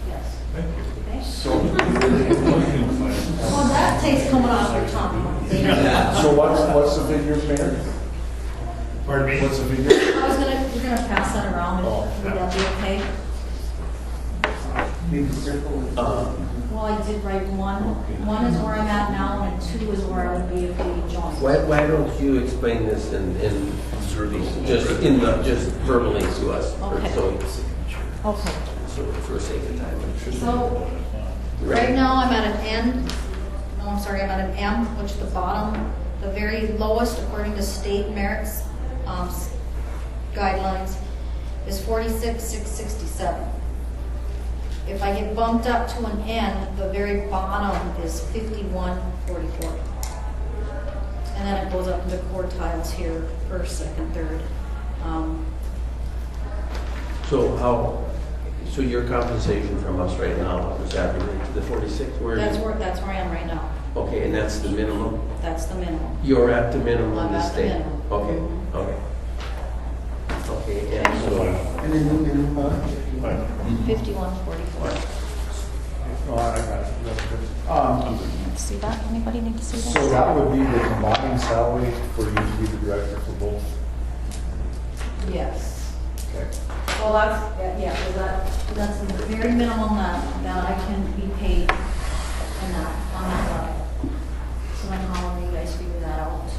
yes. thank you. Okay. So, Well, that takes coming off your tongue. so what's the figure, Mayor? Pardon me? What's the figure? We're gonna pass that around, Oh, would that be okay? Well, I did write 1. 1 is where I'm at now, and 2 is where I would be if we joined. why don't you explain this in just verbally to us? Okay. Okay. So for sake of time. So, right now I'm at an N, no, I'm sorry, I'm at an M, which the bottom, the very lowest according to state merits guidelines is 46,667. If I get bumped up to an N, the very bottom is 51,44. And then it goes up into quartiles here, first, second, third. So your compensation from us right now, is that related to the 46? That's where I am right now. Okay, and that's the minimum? That's the minimum. You're at the minimum I'm of the at the state? minimum. Okay, okay. Okay, and so, And then the minimum, 5144. Oh, I got it. That's good. See that? Anybody need to see this? So that would be the combined salary for you to be the director for both? Yes. Okay. Well, that's the very minimum that I can be paid in that, on that level. So then how will you guys figure that out?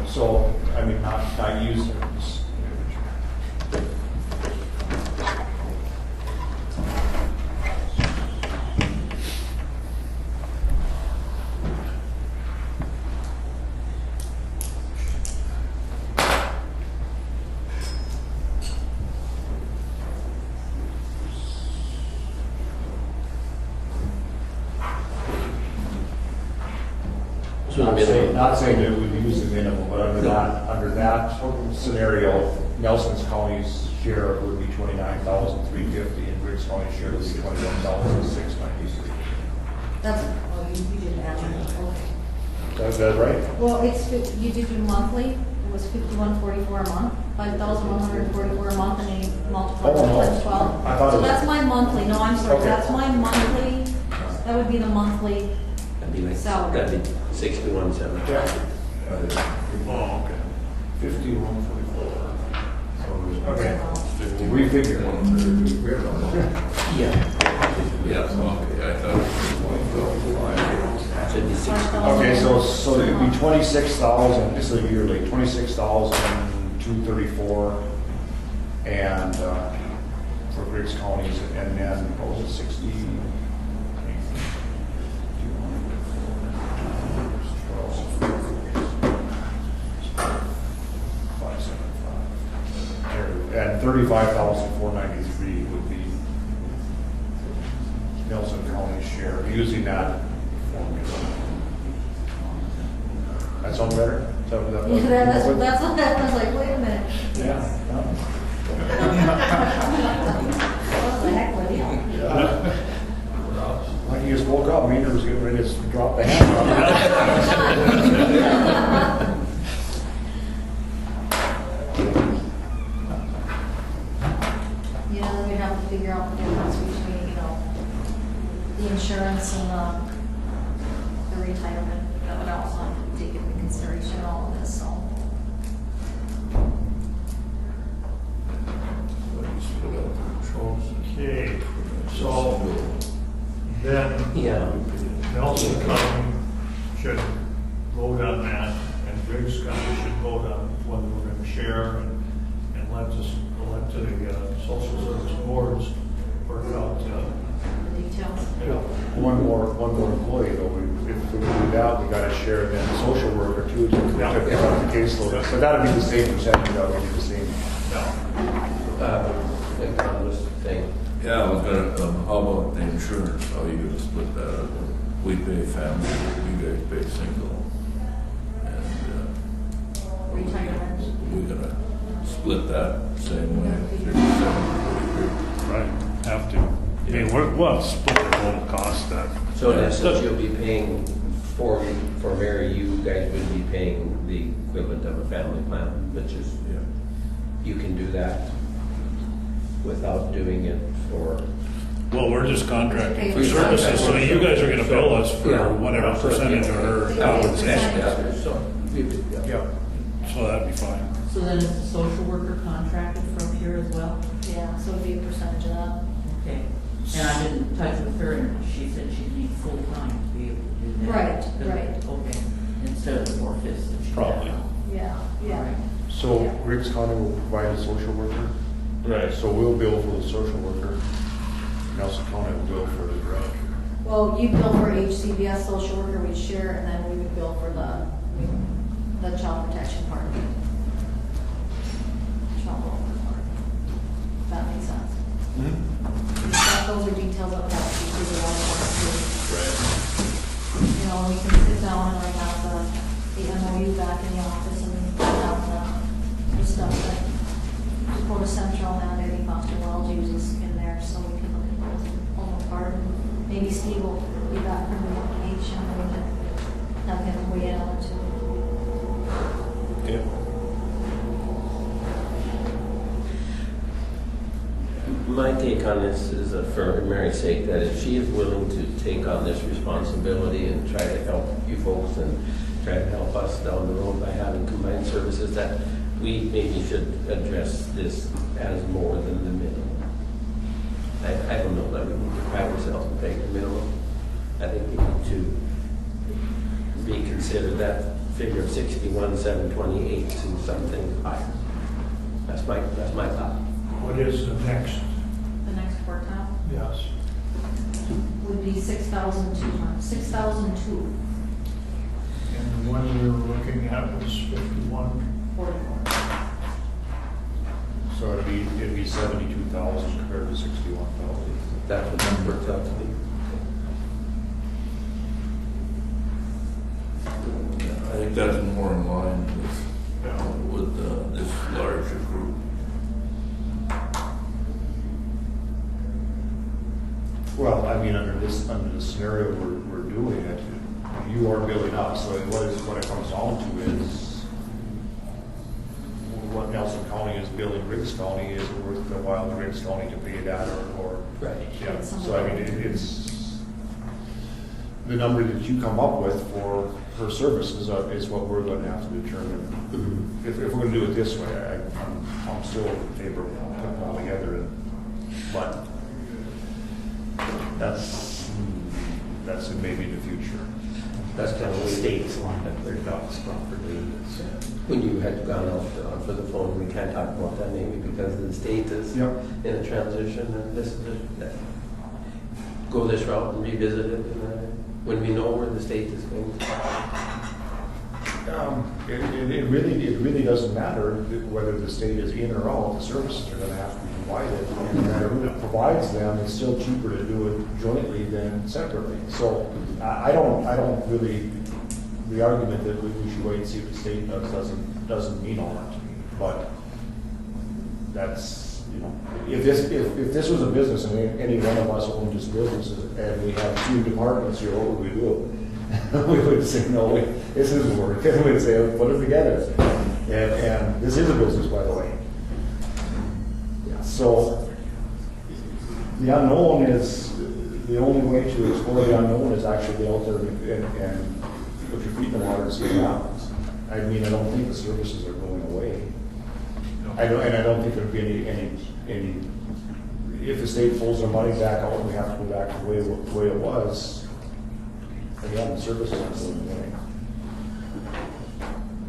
So, I mean, not using this. Not saying that we use the minimum, but under that scenario, Nelson's County's share would be 29,350, and Griggs County's share would be 21,693. That's, oh, you didn't add it, okay. Is that right? Well, you did do monthly, it was 51.44 a month, 5,144 a month, and then you multiply Oh, no. it times 12. I thought So it was- that's my monthly, no, I'm sorry, Okay. that's my monthly, that would be the monthly That'd be like, salary. that'd be 61,700. Yeah. Oh, okay. 5144. Okay. Refigure. Yeah. Yeah, okay, I thought Should be 60. Okay, so it'd be 26,000, this is yearly, 26,234, and for Griggs counties, and then what was it, 60? 575. And 35,493 would be Nelson County's share, using that formula. That sound better? Is that- Yeah, that's what that was like, wait a minute. Yeah. What the heck with you? Like you just woke up, Maynard was getting ready to drop the hammer on You know, then we have to figure out the difference between, you know, the insurance and the retirement. That would also have to take into consideration all of this, so. Okay, so then Yeah. Nelson County should vote on that, and Griggs County should vote on whether we're going to share and let to the social service boards work out. The details. One more employee though, if we do that, we gotta share then the social worker too, to pick up the caseload. So that'd be the same percentage, that would be the same. Economist thing. Yeah, I was gonna, how about the insurance, how are you gonna split that up? We pay family, you guys pay single. And, Retirement. we're gonna split that same way, 57, 43. Right, have to. I mean, we'll split the total cost that. So in essence, you'll be paying for Mary, you guys would be paying the equivalent of a family plan, which is, Yeah. you can do that without doing it for. Well, we're just contracting for Okay. services, so you guys are gonna bill us for Yeah. whatever percentage of her Yeah. compensation. Yeah, so, Yeah. So that'd be fine. So then is the social worker contracted from here as well? Yeah, so it'd be a percentage of that. Okay. And I've been in touch with her, and she said she'd need full time to be able to do that. Right, right. Okay, instead of the 4/5 that she had. Probably. Yeah, yeah. Right. So Griggs County will provide a social worker? Right. So we'll bill for the social worker, Nelson County will bill for the director. Well, you bill for HCBS social worker, we'd share, and then we would bill for the child protection part. Child welfare part. If that makes sense. Those are details of that, you do the one Right. You know, we can sit down and like have the MOU back in the office and have the stuff that Dakota Central and Eddie Foster Wells uses in there, so we can look at those and pull them apart. And maybe Steve will be back from the vacation and we can have him weigh in on it too. Okay. My take on this is for Mary's sake, that if she is willing to take on this responsibility and try to help you folks and try to help us down the road by having combined services, that we maybe should address this as more than the minimum. I don't know that we need to pat ourselves and pay the minimum. I think we need to reconsider that figure of 61,728 to something higher. That's my thought. What is the next? The next quartile Yes. would be 6,200, 6,002, And the one we were looking at was 51. 44. So it'd be 72,000 compared to 61,000. That's what that works out to be. think that's more in line with this larger group. Well, I mean, under the scenario we're doing it, you are building up, so what it comes down to is what Nelson County is billing Griggs County, is it worth the while to Griggs County to pay that or Right. yeah, so I mean, it's the number that you come up with for her services is what we're gonna have to determine. If we're gonna do it this way, I'm still in favor of putting it all together, but that's maybe the future. That's kind of The what states lined up their ducks properly. when you had gone out for the phone, we can't talk about that maybe because the state is Yep. in a transition and this is go this route and revisit it when we know where the state is going. It really doesn't matter whether the state is in or out, the services are gonna have to be provided. And no matter who provides them, it's still cheaper to do it jointly than separately. So I don't really, the argument that we should wait and see what the state does doesn't mean all that to me. But that's, you know, if this was a business and any one of us owned this business and we had 2 departments here, what would we do? We would say, no, this isn't working. We would say, put it together. And this is a business, by the way. So the unknown is, the only way to explore the unknown is actually be out there and put your feet in the water and see what happens. I mean, I don't think the services are going away. I don't think there'd be any, if the state pulls their money back out, we have to go back to the way it was. Again, the services aren't going away.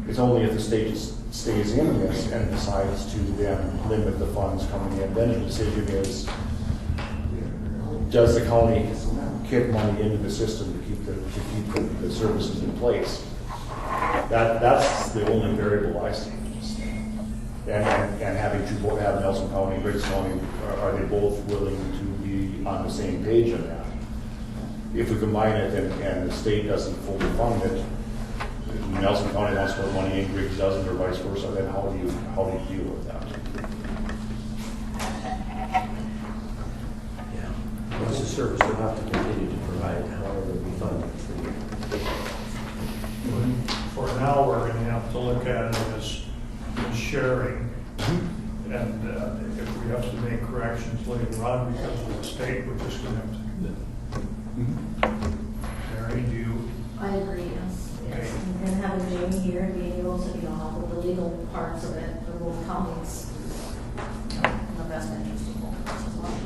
It's only if the state stays in this and decides to then limit the funds coming in, then the decision is, does the county kick money into the system to keep the services in place? That's the only variable I see. And having to have Nelson County, Griggs County, are they both willing to be on the same page on that? If we combine it and the state doesn't fully fund it, Nelson County wants more money and Griggs doesn't, or vice versa, then how do you deal with that? Yeah. It's a service we'll have to continue to provide, however we fund it. For now, we're gonna have to look at it as sharing. And if we have to make corrections later on because of the state, we're just gonna have to do that. Mary, do you? I agree, yes. And having Jamie here and being able to, help with the legal parts of it for both counties, in the best interest of both of us as well.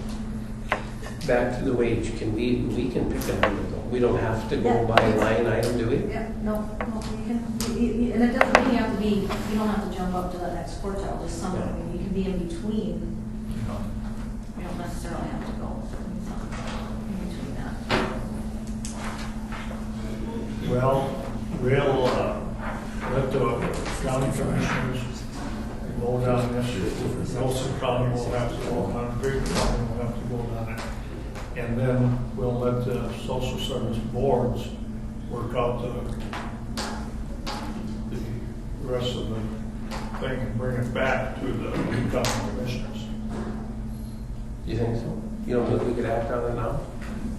Back to the wage, we can pick a number though. We don't have to go Yeah. by line item, do we? Yeah, no, you can, and it doesn't mean you have to be, you don't have to jump up to that next quartile, just something, Yeah. I mean, you can be in between. You don't necessarily have to go in between that. Well, we'll let the county commissioners vote on this. Nelson County will have to vote on it, Griggs County will have to vote on it. And then we'll let the social service boards work out the rest of the thing and bring it back to the county commissioners. You think so? You don't think we could act on it now?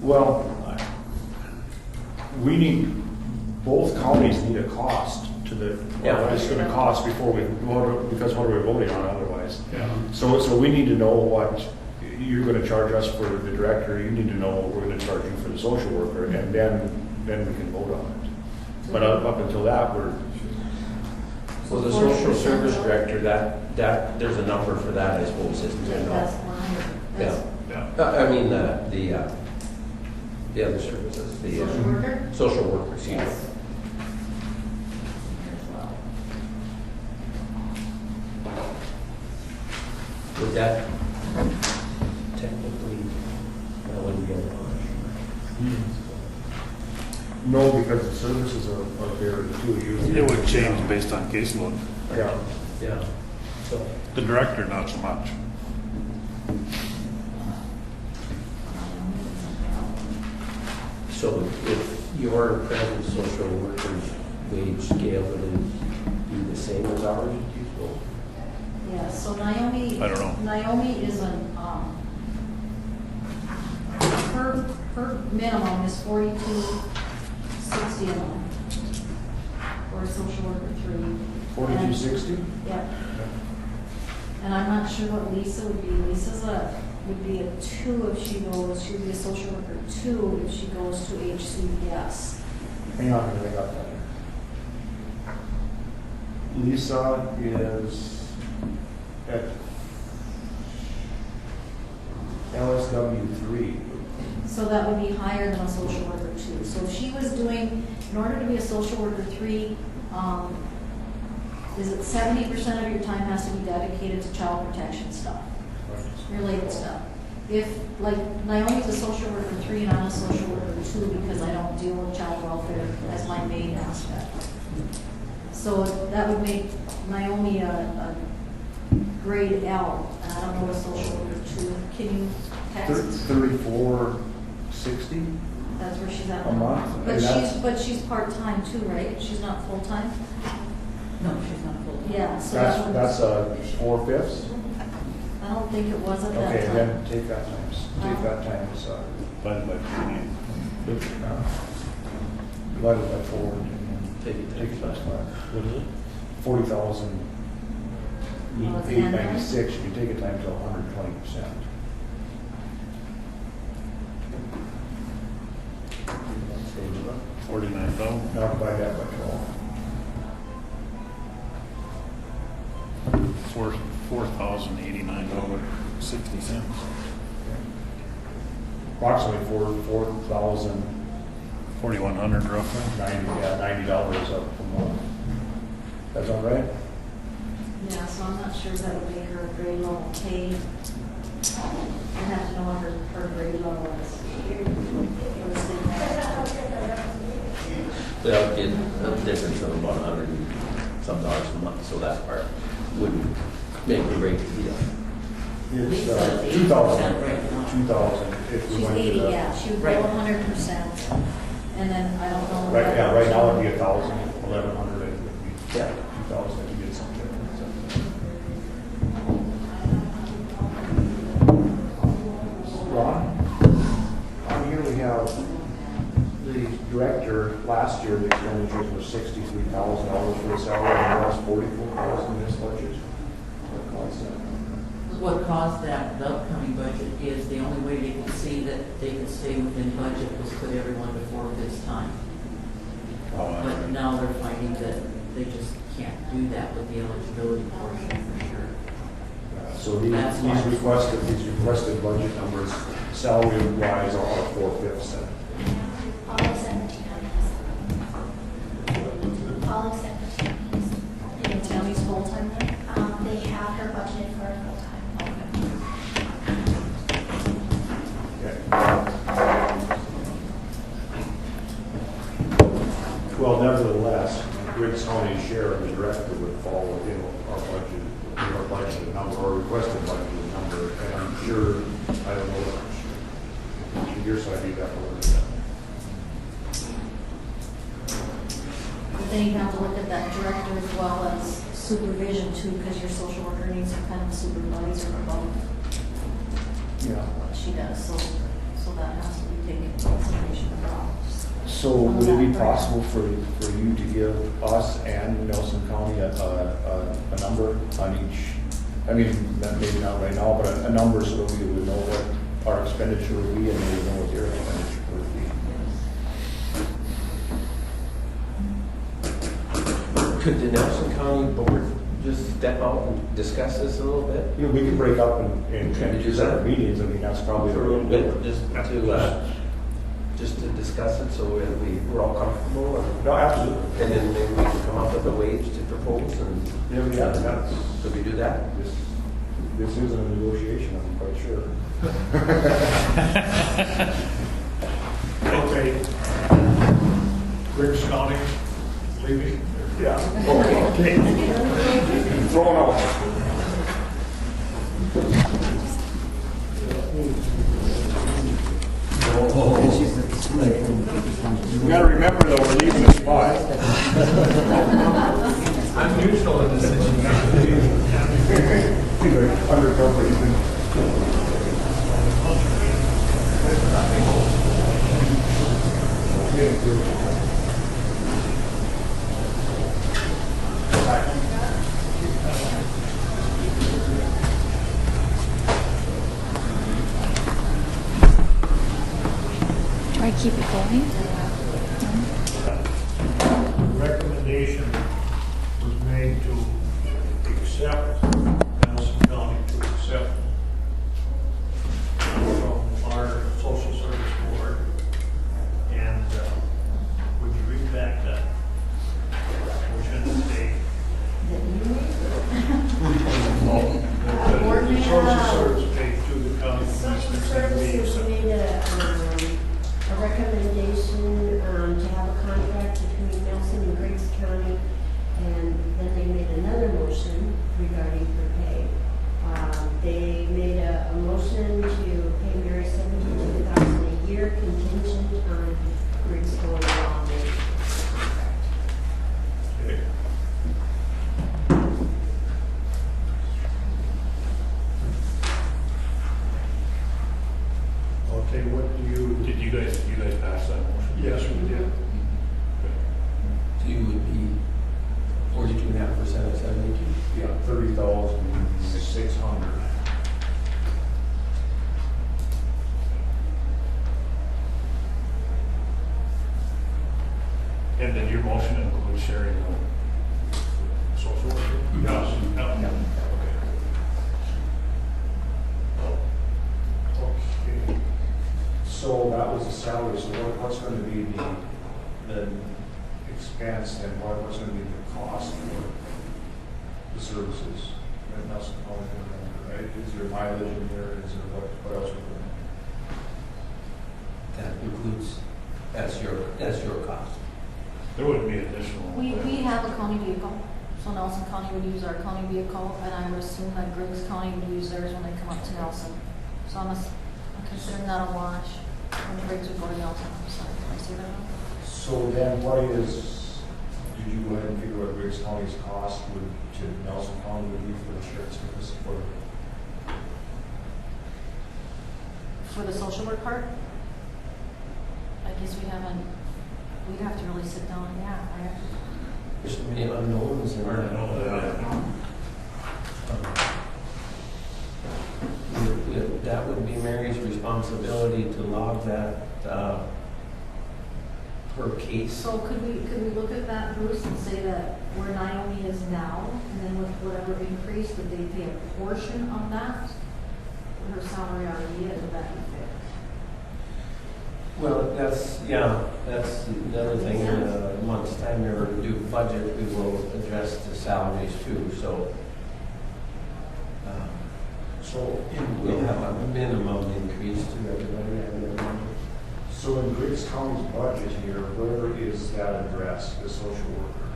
Well, both counties need a cost to the, it's gonna cost before we vote, because what are we voting on otherwise? Yeah. So we need to know what you're gonna charge us for the director, you need to know what we're gonna charge you for the social worker, and then we can vote on it. But up until that, So the social service director, that there's a number for that, I suppose, isn't there? That's 100. That's Yeah. I mean, the other services, the social worker? social workers, excuse me. Yes. As well. Would that technically, that wouldn't be a wash? no, because the services are there too. It would change based on caseload. Yeah. Yeah. So, The director, not so much. so if your present social workers wage scale, would it be the same as ours, do you suppose? Yeah, so Naomi. I don't know. Naomi is her minimum is 42.60 a month for a social worker 3. 4260? Yeah. And I'm not sure what Lisa would be. Lisa's would be a 2 if she goes, she would be a social worker 2 if she goes to HCBS. Hang on a minute, I got that. Lisa is at LSW 3. So that would be higher than a social worker 2. So if she was doing, in order to be a social worker 3, is it 70% of your time has to be dedicated to child protection stuff, related stuff? If, like, Naomi's a social worker 3 and I'm a social worker 2 because I don't deal with child welfare as my main aspect. So that would make Naomi a grade L, and I don't know what a social worker 2. Can you text? 3460 That's where she's at. a month. But she's part-time too, right? She's not full-time? No, she's not full. Yeah, so That's 4/5. I don't think it was at that Okay, time. then take that times. Divided by 4. Take it Take it times 5. What is it? 40,896. You can take it times 120%. $49,000. Now divide that by 12. $4,089.60. Approximately 4,090, 4,100 roughly. $90 up a month. That's all right? Yeah, so I'm not sure that would make her a grade level K. I'd have to know what her grade level is. Well, get a difference of about $100 and some dollars a month, so that part wouldn't make or break the deal. It's Lisa's 2,000. 80% right now. 2,000 if we She's went to 80, the. yeah, she would go Right. 100%. And then I don't know. what Right, that yeah, right now would it'd be 1,000, 1,100, it would be Yeah. 2,000 if you get some difference. Ron, on here we have the director, last year the expenditures were $63,000 for the salary, and now it's $44,000 in this budget. What caused that? What caused that, the upcoming budget, is the only way they could see that they could stay within budget was put everyone before this time. But now they're finding that they just can't do that with the eligibility portion for sure. So these requested budget numbers, salary wise, are 4/5. All except for All except for Tammy's. And Tammy's full-time then? They have her budgeted for full-time. Well, nevertheless, Griggs County's share of the director would fall within our budgeted number, or requested budgeted number, and I'm sure, I don't know what, your side, you got to look at that. But then you have to look at that director as well as supervision too, because your social worker needs some kind of supervisor about Yeah. what she does, so that has to be taken into consideration as well. So would it be possible for you to give us and Nelson County a number on each, I mean, maybe not right now, but a number so that we would know what our expenditure would be and we would know what your expenditure would be? Could the Nelson County Board just step out and discuss this a little bit? You know, we could break up and do separate meetings, I mean, that's probably. For a little bit, just to discuss it so that we're all comfortable and. No, absolutely. And then maybe we can come up with a wage to propose and. Yeah. Could we do that? This isn't a negotiation, I'm quite sure. Okay. Griggs County, leaving? Yeah. Okay. Throwing out. You gotta remember though, we're leaving at 5. I'm neutral in this situation. Undercover. Do I keep it going? Recommendation was made to accept, Madison County to accept from our social service board. And would you read back that motion and say? Board The may social have- service paid to the county Social commissioners and we Services accept. made a recommendation to have a contract between Nelson and Griggs County, and then they made another motion regarding her pay. They made a motion to pay Mary $72,000 a year contingent on Griggs going along with the contract. Okay. Okay, what do you? Did you guys pass that motion? Yes, we did. So you would be 42.5% of 72? Yeah, 30,600. And then your motion includes sharing the social worker? Yes. Yeah. Okay. So that was the salary, so what's going to be the expense and what's going to be the cost for the services? And that's all, right? Is there mileage in here? Is there what else? That includes, that's your cost. There would be additional. We have a county vehicle, so Nelson County would use our county vehicle, and I would assume that Griggs County would use theirs when they come up to Nelson. So I'm considering that a wash when Griggs would go to Nelson. I'm sorry, did I say that wrong? So then did you go ahead and figure what Griggs County's cost to Nelson County would be for the shared service? For the social work part? I guess we'd have to really sit down and, right? There's so many unknowns in there. That would be Mary's responsibility to log that per case. So could we look at that, Bruce, and say that where Naomi is now, and then with whatever increase, that they pay a portion of that? Her salary already is, would that be fair? Well, that's the other thing. In a month's time, we to do budget, we will address the salaries too. So we'll have a minimum increase to everybody. So in Griggs County's budget here, where is that addressed, the social worker?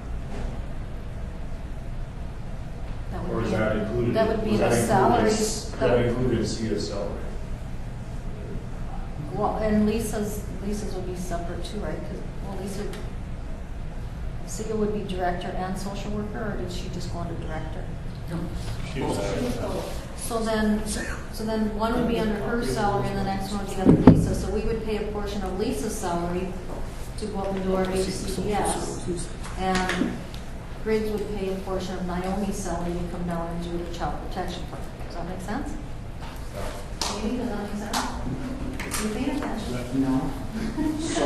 That Or would is be, that included? that would be was the that salaries. Is that included in Cia's salary? Well, and Lisa's would be separate too, right? Because, Sia would be director and social worker, or did she just go under director? She was So then one would be under her salary and the next one would be under Lisa. So we would pay a portion of Lisa's salary to go up and do our HCDS. And Griggs would pay a portion of Naomi's salary to come down and do the child protection plan. Does that make sense? Maybe, does that make sense? You paying attention? No. So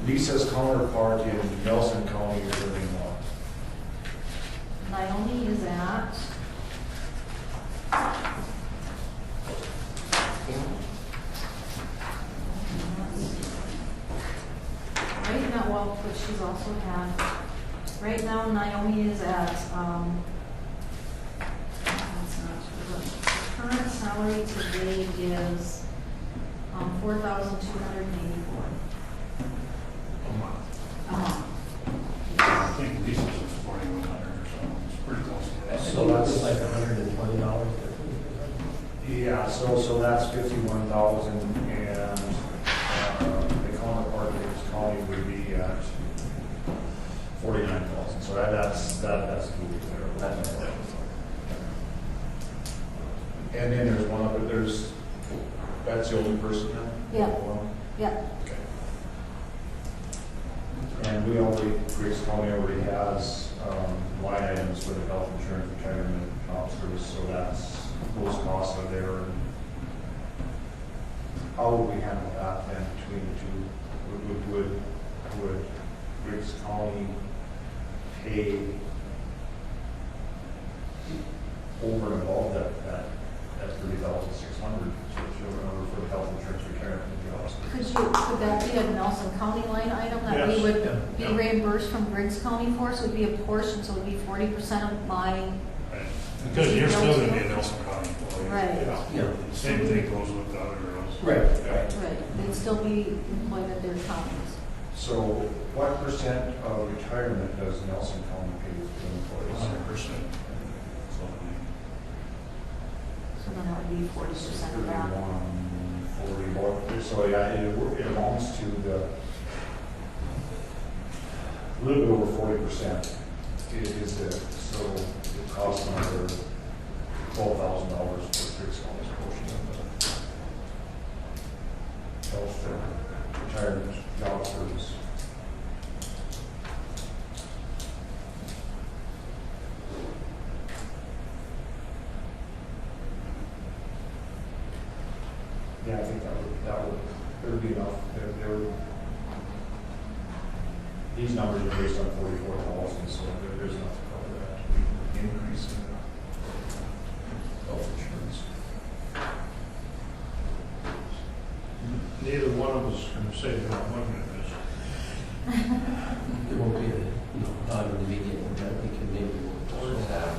Lisa's counterpart in Nelson County is earning what? Naomi is at. Right now, well, but she's also had, right now Naomi is at, the current salary today is, 4,284. a month. A month. I think Lisa's was 4,100 or something. It's pretty close to that. So that's like $120 difference. Yeah, so that's 51,000, and the counterpart of Griggs County would be at 49,000, so that's moving there. And then there's one other, that's the only person then? Yeah. One? Yeah. Okay. And Griggs County already has line items for the health insurance, retirement, officers, so those costs are there. How would we handle that then between the two? Would Griggs County pay over and above that 30,600 for the health insurance, retirement, and the officers? Could that be a Nelson County line item that we Yes. would be Yeah. reimbursed from Griggs County for? So it would be a portion, so it would be 40% of my, Right. Because you're still gonna be a Nelson County employee. right, Yeah. Same thing goes with the other girls. Right. right. They'd still be employed at their counties. So what percent of retirement does Nelson County pay to employees? 100%. So then that would be 40% of that. 31, 40, more. So yeah, it amounts to a little bit over 40%. It is the, so it costs another $12,000 for Griggs County's portion of the health retirement job service. Yeah, I think there would be enough. These numbers are based on 44,000, so there's enough to cover that increase in health insurance. Neither one of us can say they're not looking at this. There won't be a time in the meeting, but we can maybe work towards that,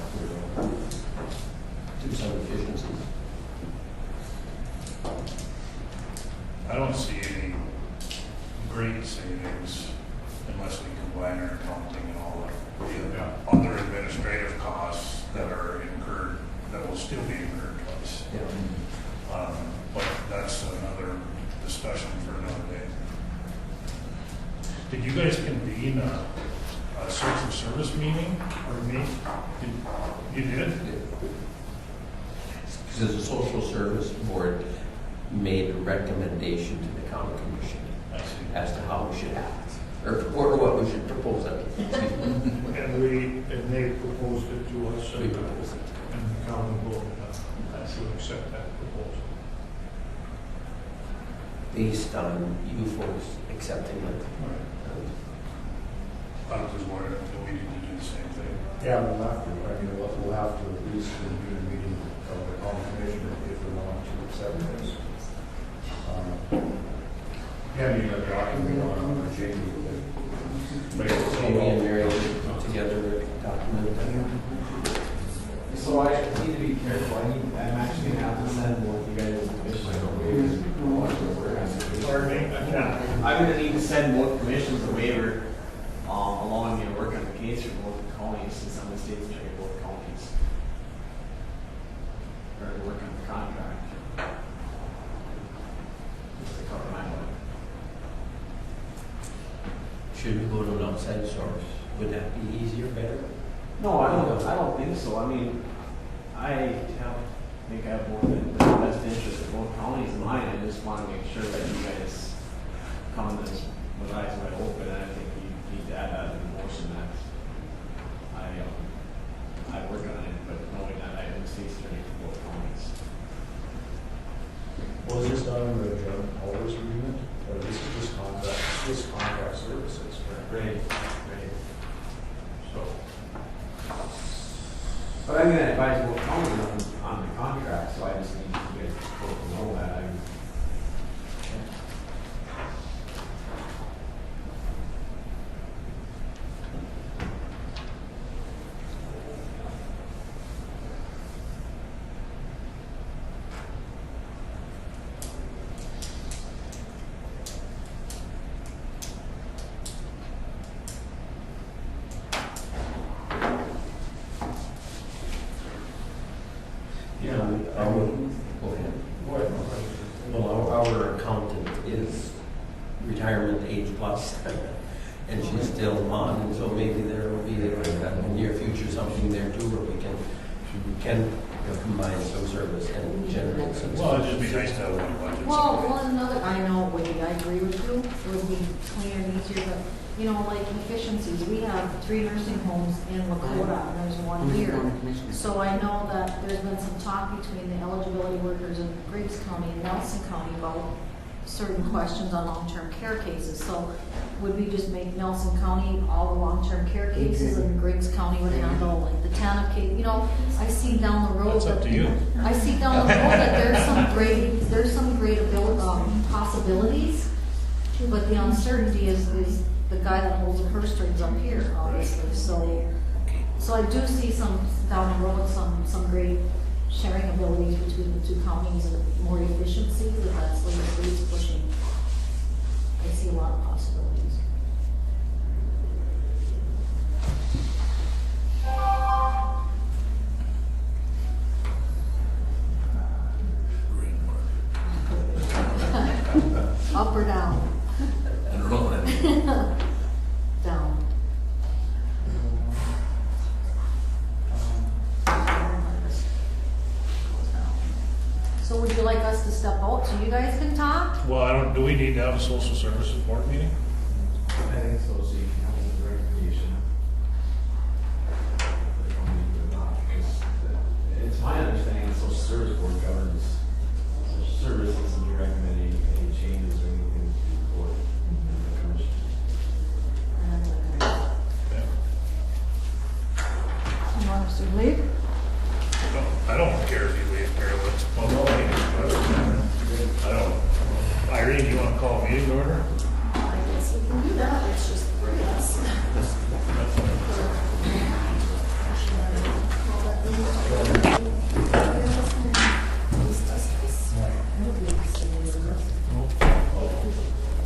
do some efficiencies. I don't see any great savings unless we combine our accounting and all the other administrative costs that are incurred, that will still be incurred twice. But that's another discussion for another day. Did you guys convene a social service meeting or meet? You did? Because the social service board made a recommendation to the county commission I see. as to how we should act, or what we should propose. And they proposed it to us, We and propose it. the county will accept that proposal. Based on you folks accepting it. I was just wondering if we need to do the same thing. Yeah, we'll have to. I mean, we'll have to at least convene a meeting of the county commission if we want to accept this. Yeah, you know, the document on the change. Jamie and Mary put together a document. So I need to be careful. I'm actually gonna have to send one of you guys commissioners a waiver. Pardon me? Yeah. I'm gonna need to send both commissions a waiver, allowing me to work on the case for both counties, since I'm the state's attorney for both counties. Or to work on the contract. Just to cover my money. Should we go to an outside source? Would that be easier, better? No, I don't think so. I mean, think I have more than the best interest of both counties in mind. I just want to make sure that you guys come to this with eyes wide open, and I think you need to add that to the motion that I work on it, but knowing that I am the state's attorney for both counties. Was this done under a joint powers agreement, or this is just contract services? Great. So, but I'm going to advise both counties on the contract, so I just need you guys both to know that. is retirement age plus, and she's still on, and so maybe there will be in the near future something there too where we can combine some service and generate some. Well, it'd just be nice to have one budget. Well, another, I know, Woody, I agree with you, it would be cleaner and easier, but, you know, like efficiencies, we have 3 nursing homes in Lakota, and there's one here. So I know that there's been some talk between the eligibility workers in Griggs County and Nelson County about certain questions on long-term care cases. So would we just make Nelson County all the long-term care cases and Griggs County would handle like the TANF case? You know, I see down the road That's up that to you. I see down the road that there's some great possibilities, but the uncertainty is the guy that holds the purse strings up here, obviously. So I do see some down the road some great sharing abilities between the two counties and more efficiencies, and that's what the state's pushing. I see a lot of possibilities. Up or down? I don't know. Down. So would you like us to step out so you guys can talk? Well, do we need to have a social services board meeting? I think so, so you can have the recommendation. It's my understanding the social service board governs social services and you're recommending any changes or anything to the board and the commission. You want us to leave? I don't care if you leave, Carol, it's a public meeting, but I don't. Irene, do you want to call a meeting to order? I guess we can do that, it's just three of us.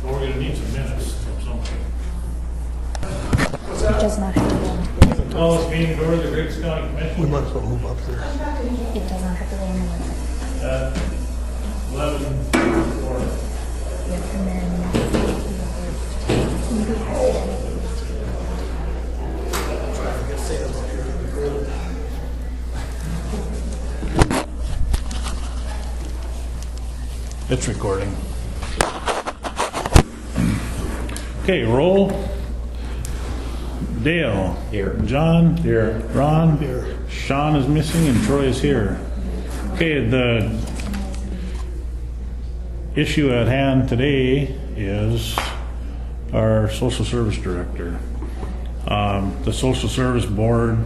Well, we're gonna need some minutes or something. It does not have to go in. Call this meeting to order, the Griggs County Commission. as well move up there. It does not have to go in the website. At 11:04. Yep, and then maybe it has to be. It's recording. Okay, roll. Dale. Here. John. Here. Ron. Here. Sean is missing and Troy is here. Okay, the issue at hand today is our social service director. The social service board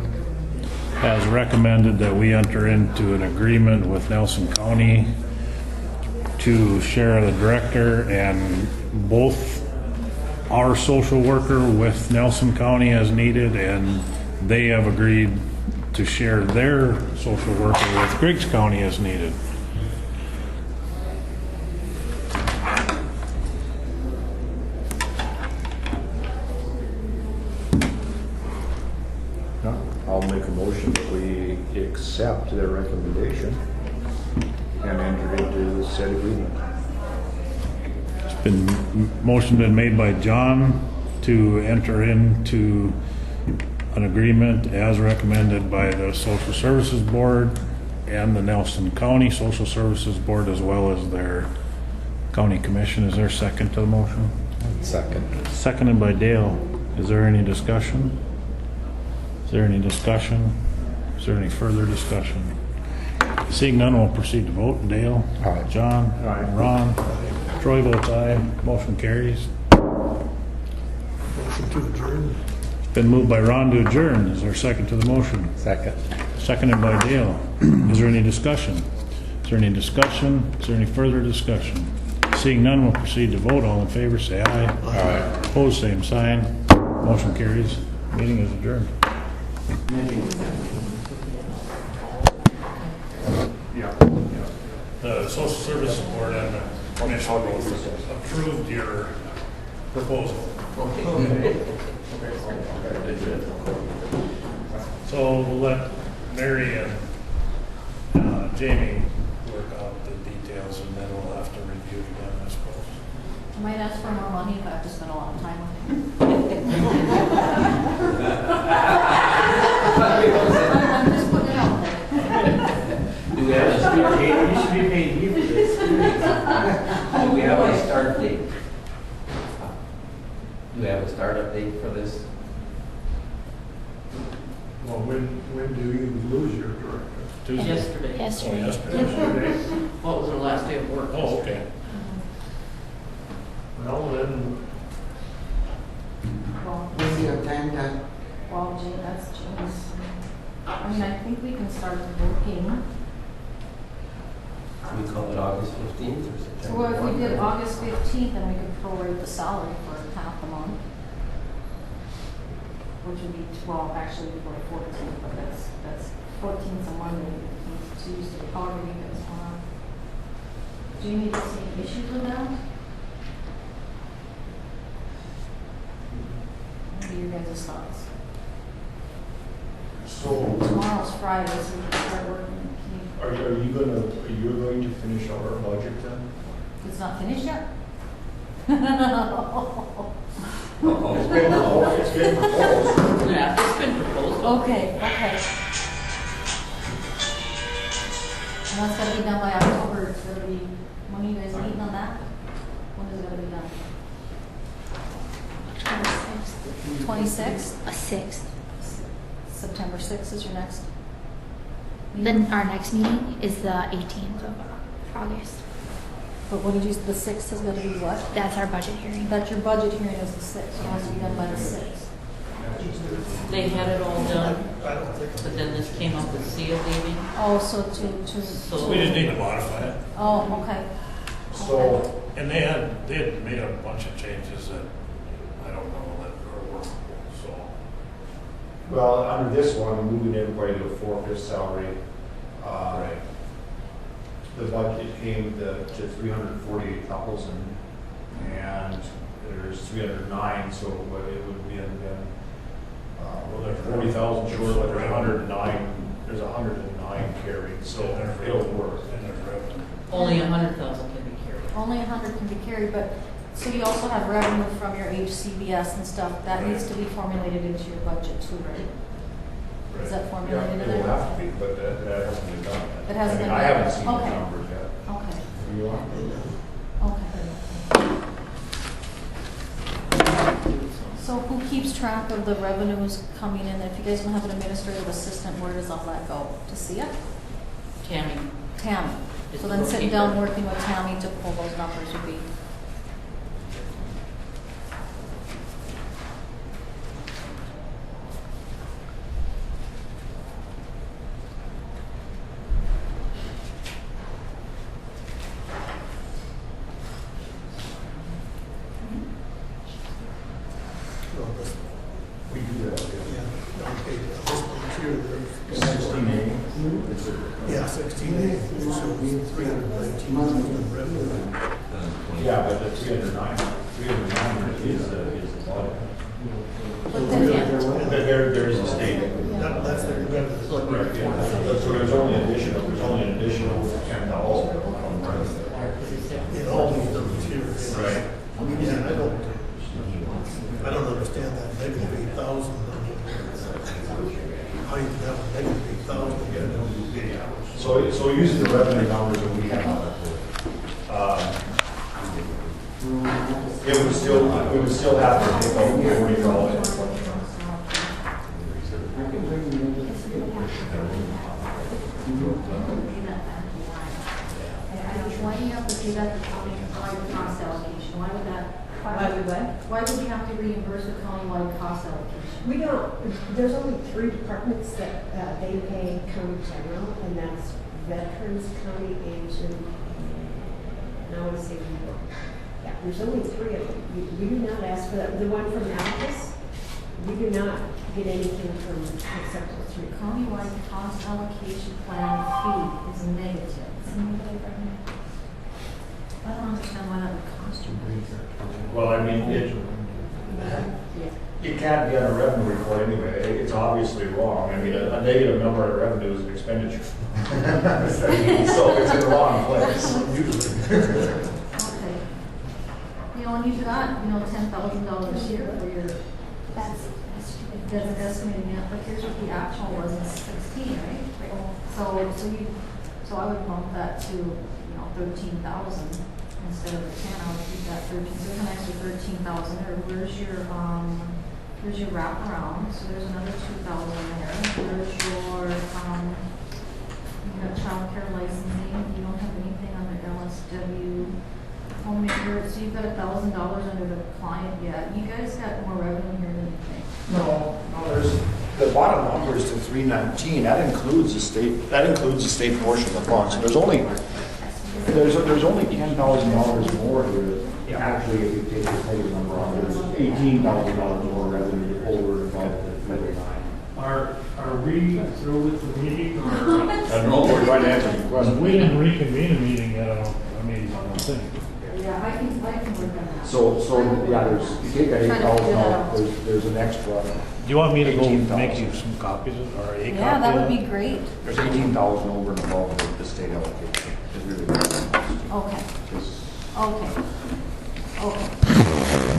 has recommended that we enter into an agreement with Nelson County to share the director, and both our social worker with Nelson County as needed, and they have agreed to share their social worker with Griggs County as needed. I'll make a motion that we accept their recommendation and enter into said agreement. Motion been made by John to enter into an agreement as recommended by the Social Services Board and the Nelson County Social Services Board, as well as their county commission. Is there a second to the motion? Second. Seconded by Dale. Is there any discussion? Is there any discussion? Is there any further discussion? Seeing none, we'll proceed to vote. Dale? Aye. John? Aye. Ron? Troy votes aye. Motion carries. Motion to adjourn. Been moved by Ron to adjourn. Is there a second to the motion? Second. Seconded by Dale. Is there any discussion? Is there any discussion? Is there any further discussion? Seeing none, we'll proceed to vote. All in favor, say aye. Aye. Opposed, same sign. Motion carries. Meeting is adjourned. The Social Services Board and the Commission both approved your proposal. So we'll let Mary and Jamie work out the details, and then we'll have to review it again, I suppose. might ask for more money if I have to spend a lot of time on it. I'm just putting it out there. Do we have a start date? You should be paying me for this. Do we have a start date? Do we have a startup date for this? Well, when do you lose your director? Tuesday? Yesterday. Yesterday. Oh, yesterday. Yesterday? What was her last day of work? Oh, okay. Well, then, Well, When do you have time to, well, gee, that's James. I mean, I think we can start working. We call it August 15th or September? Well, if we 1? did August 15th, then we could prorate the salary for half the month. Which would be, well, actually before the 14th, but that's 14th a Monday, 15th Tuesday, however you guys want. Do you need to see any issues with that? What are your guys' thoughts? So, Tomorrow's Friday, so we can start working. are you going to finish our budget then? It's not finished yet? It's been proposed. Yeah, it's been proposed. Okay. And that's gotta be done by October, it's gonna be, when are you guys meeting on that? When is it gonna be done? 26th? 6th. September 6th is your next meeting? Then our next meeting is the 18th of August. But what did you, the 6th is gonna be what? That's our budget hearing. That your budget hearing is the 6th, it has to be done by the 6th. They had it all done, but then this came up with Sia leaving. Oh, so So- We just need to modify it. oh, okay. So, And they had made a bunch of changes that I don't know that are workable, so. well, under this one, moving everybody to a 4/5 salary. The budget came to 348,000, and there's 309, so what it would be, and then, well, they're 40,000 short, but there's 109, there's 109 carried, so it'll work. And their revenue. Only 100,000 can be carried. Only 100 can be carried, but, so you also have revenue from your HCBS and stuff, that needs to be formulated into your budget too, right? Is that formulated in Yeah, there? it will have to be, but that hasn't been done yet. It hasn't I mean, been I done. haven't seen the Okay. numbers yet. Okay, Do you want? okay. So who keeps track of the revenues coming in? If you guys don't have an administrative assistant, where does all that go? To see it? Tammy. Tammy. Is So the then sitting bookkeeper. down working with Tammy to pull those numbers would be. We do that, Yeah, okay, this one here, there's 16A. yeah, 16A, so 319 revenue. Yeah, but the 309 is the audit. But then, But there is a statement. That's the revenue. Correct, yeah. So there's only an additional 10,000. In all these numbers here. Right. Yeah, I don't understand that negative 8,000. How you can have a negative 8,000 again? So using the revenue numbers that we have, we would still have to take out $40. why do you have to do that for countywide cost allocation? Why would that? Why would we have to reimburse a countywide cost allocation? We don't, there's only 3 departments that they pay county general, and that's veterans, county agent, and I want to say legal. Yeah, there's only 3 of them. We do not ask for that. The one from Altus, we do not get anything from except the 3. Countywide cost allocation plan fee is negative. I don't understand why that would cost you. Well, I mean, it can't be on a revenue report anyway. It's obviously wrong. I mean, a negative number of revenue is an expenditure. So it's in the wrong place. Okay. You know, and you've got, you know, $10,000 here for your, that's estimated net, but here's what the actual was in 16, right? So I would bump that to, you know, 13,000 instead of the 10, I would keep that 13, so there's an extra 13,000 there. Here's your wraparound, so there's another 2,000 there. There's your, you got childcare licensing, you don't have anything under LSW. Homemaker, so you've got $1,000 under the client yet. You guys got more revenue here than you think. No, there's, the bottom number is to 319, that includes the state portion of the fund, so there's only $10,000 more here. Actually, if you take the negative number on, there's $18,000 more revenue over and above the federal line. Are we through with the meeting, or? I don't know, we're trying to answer the question. We didn't reconvene a meeting yet, I don't think. Yeah, I can work on that. So, yeah, you take that $8,000, there's an extra. Do you want me to go make you some copies of, or a copy? Yeah, that would be great. There's 18,000 over and above the state allocation. It's really Okay.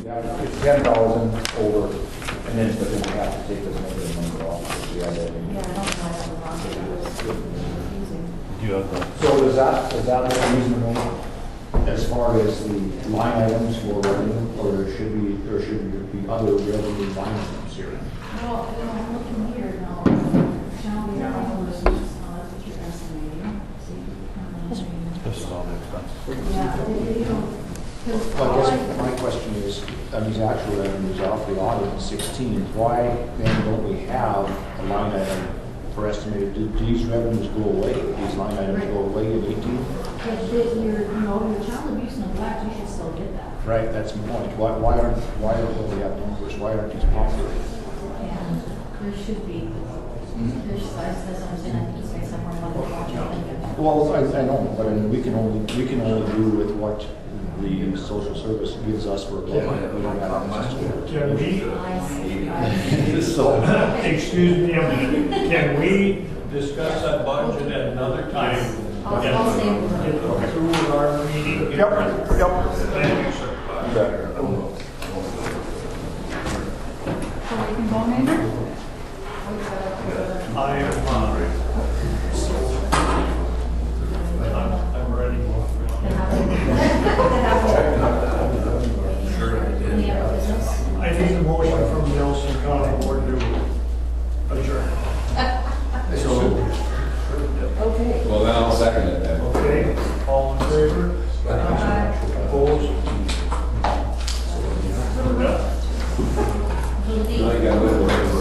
Yeah, it's 10,000 over, and then, but then we have to take this negative number off. Yeah, I don't know why that was confusing. Do you have the? So is that more reasonable as far as the line items for revenue, or should there be other revenue line items here? Well, you know, I'm looking here now. Shall we have that's what you're estimating. This is all the expenses. Yeah, you know, Well, I guess my question is, on these actual revenues off the audit in 16, why then don't we have a line item for estimated, do these revenues go away? These line items go away in 18? your child abuse neglect, you should still get that. Right, that's the point. Why don't we have numbers? Why aren't these popular? And there should be, there's, that's what I'm saying, I can say somewhere about the budget. Well, I know, but I mean, we can only do with what the social service gives us for a budget. We don't have access to it. Can we, So, excuse me a minute, can we discuss that budget at another time? I'll stay with it. Get through with our meeting. Yep. Thank you, sir. So we can go, Maynard? I am, I'm ready. Any other business? I need a motion from the Nelson County Board to adjourn. Okay. Well, then I'll second it then. Okay, all in favor? Opposed?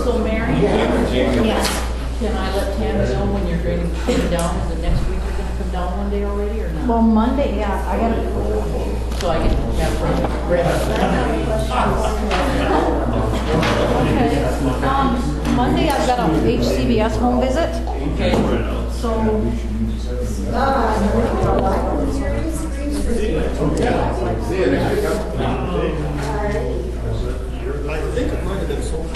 So Mary? Yes. Can I let Tammy know when you're going to come down? Is it next week you're gonna come down one day already or not? Well, Monday, yeah, I gotta. So I can have her ready. Okay. Monday I've got a HCBS home visit, Okay. so. I think it might have been sold.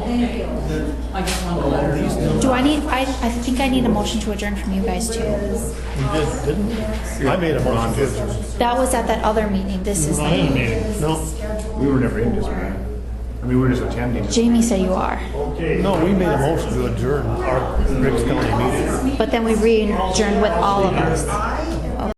Thank you. I just want to let her know. Do I think I need a motion to adjourn from you guys too. You did, didn't you? I made a motion to. That was at that other meeting. This is I didn't the, mean it. No, we were never in this meeting. I mean, we were just attending. Jamie said you are. Okay. no, we made a motion to adjourn our Griggs County meeting. But then we re-adjourned with all of us.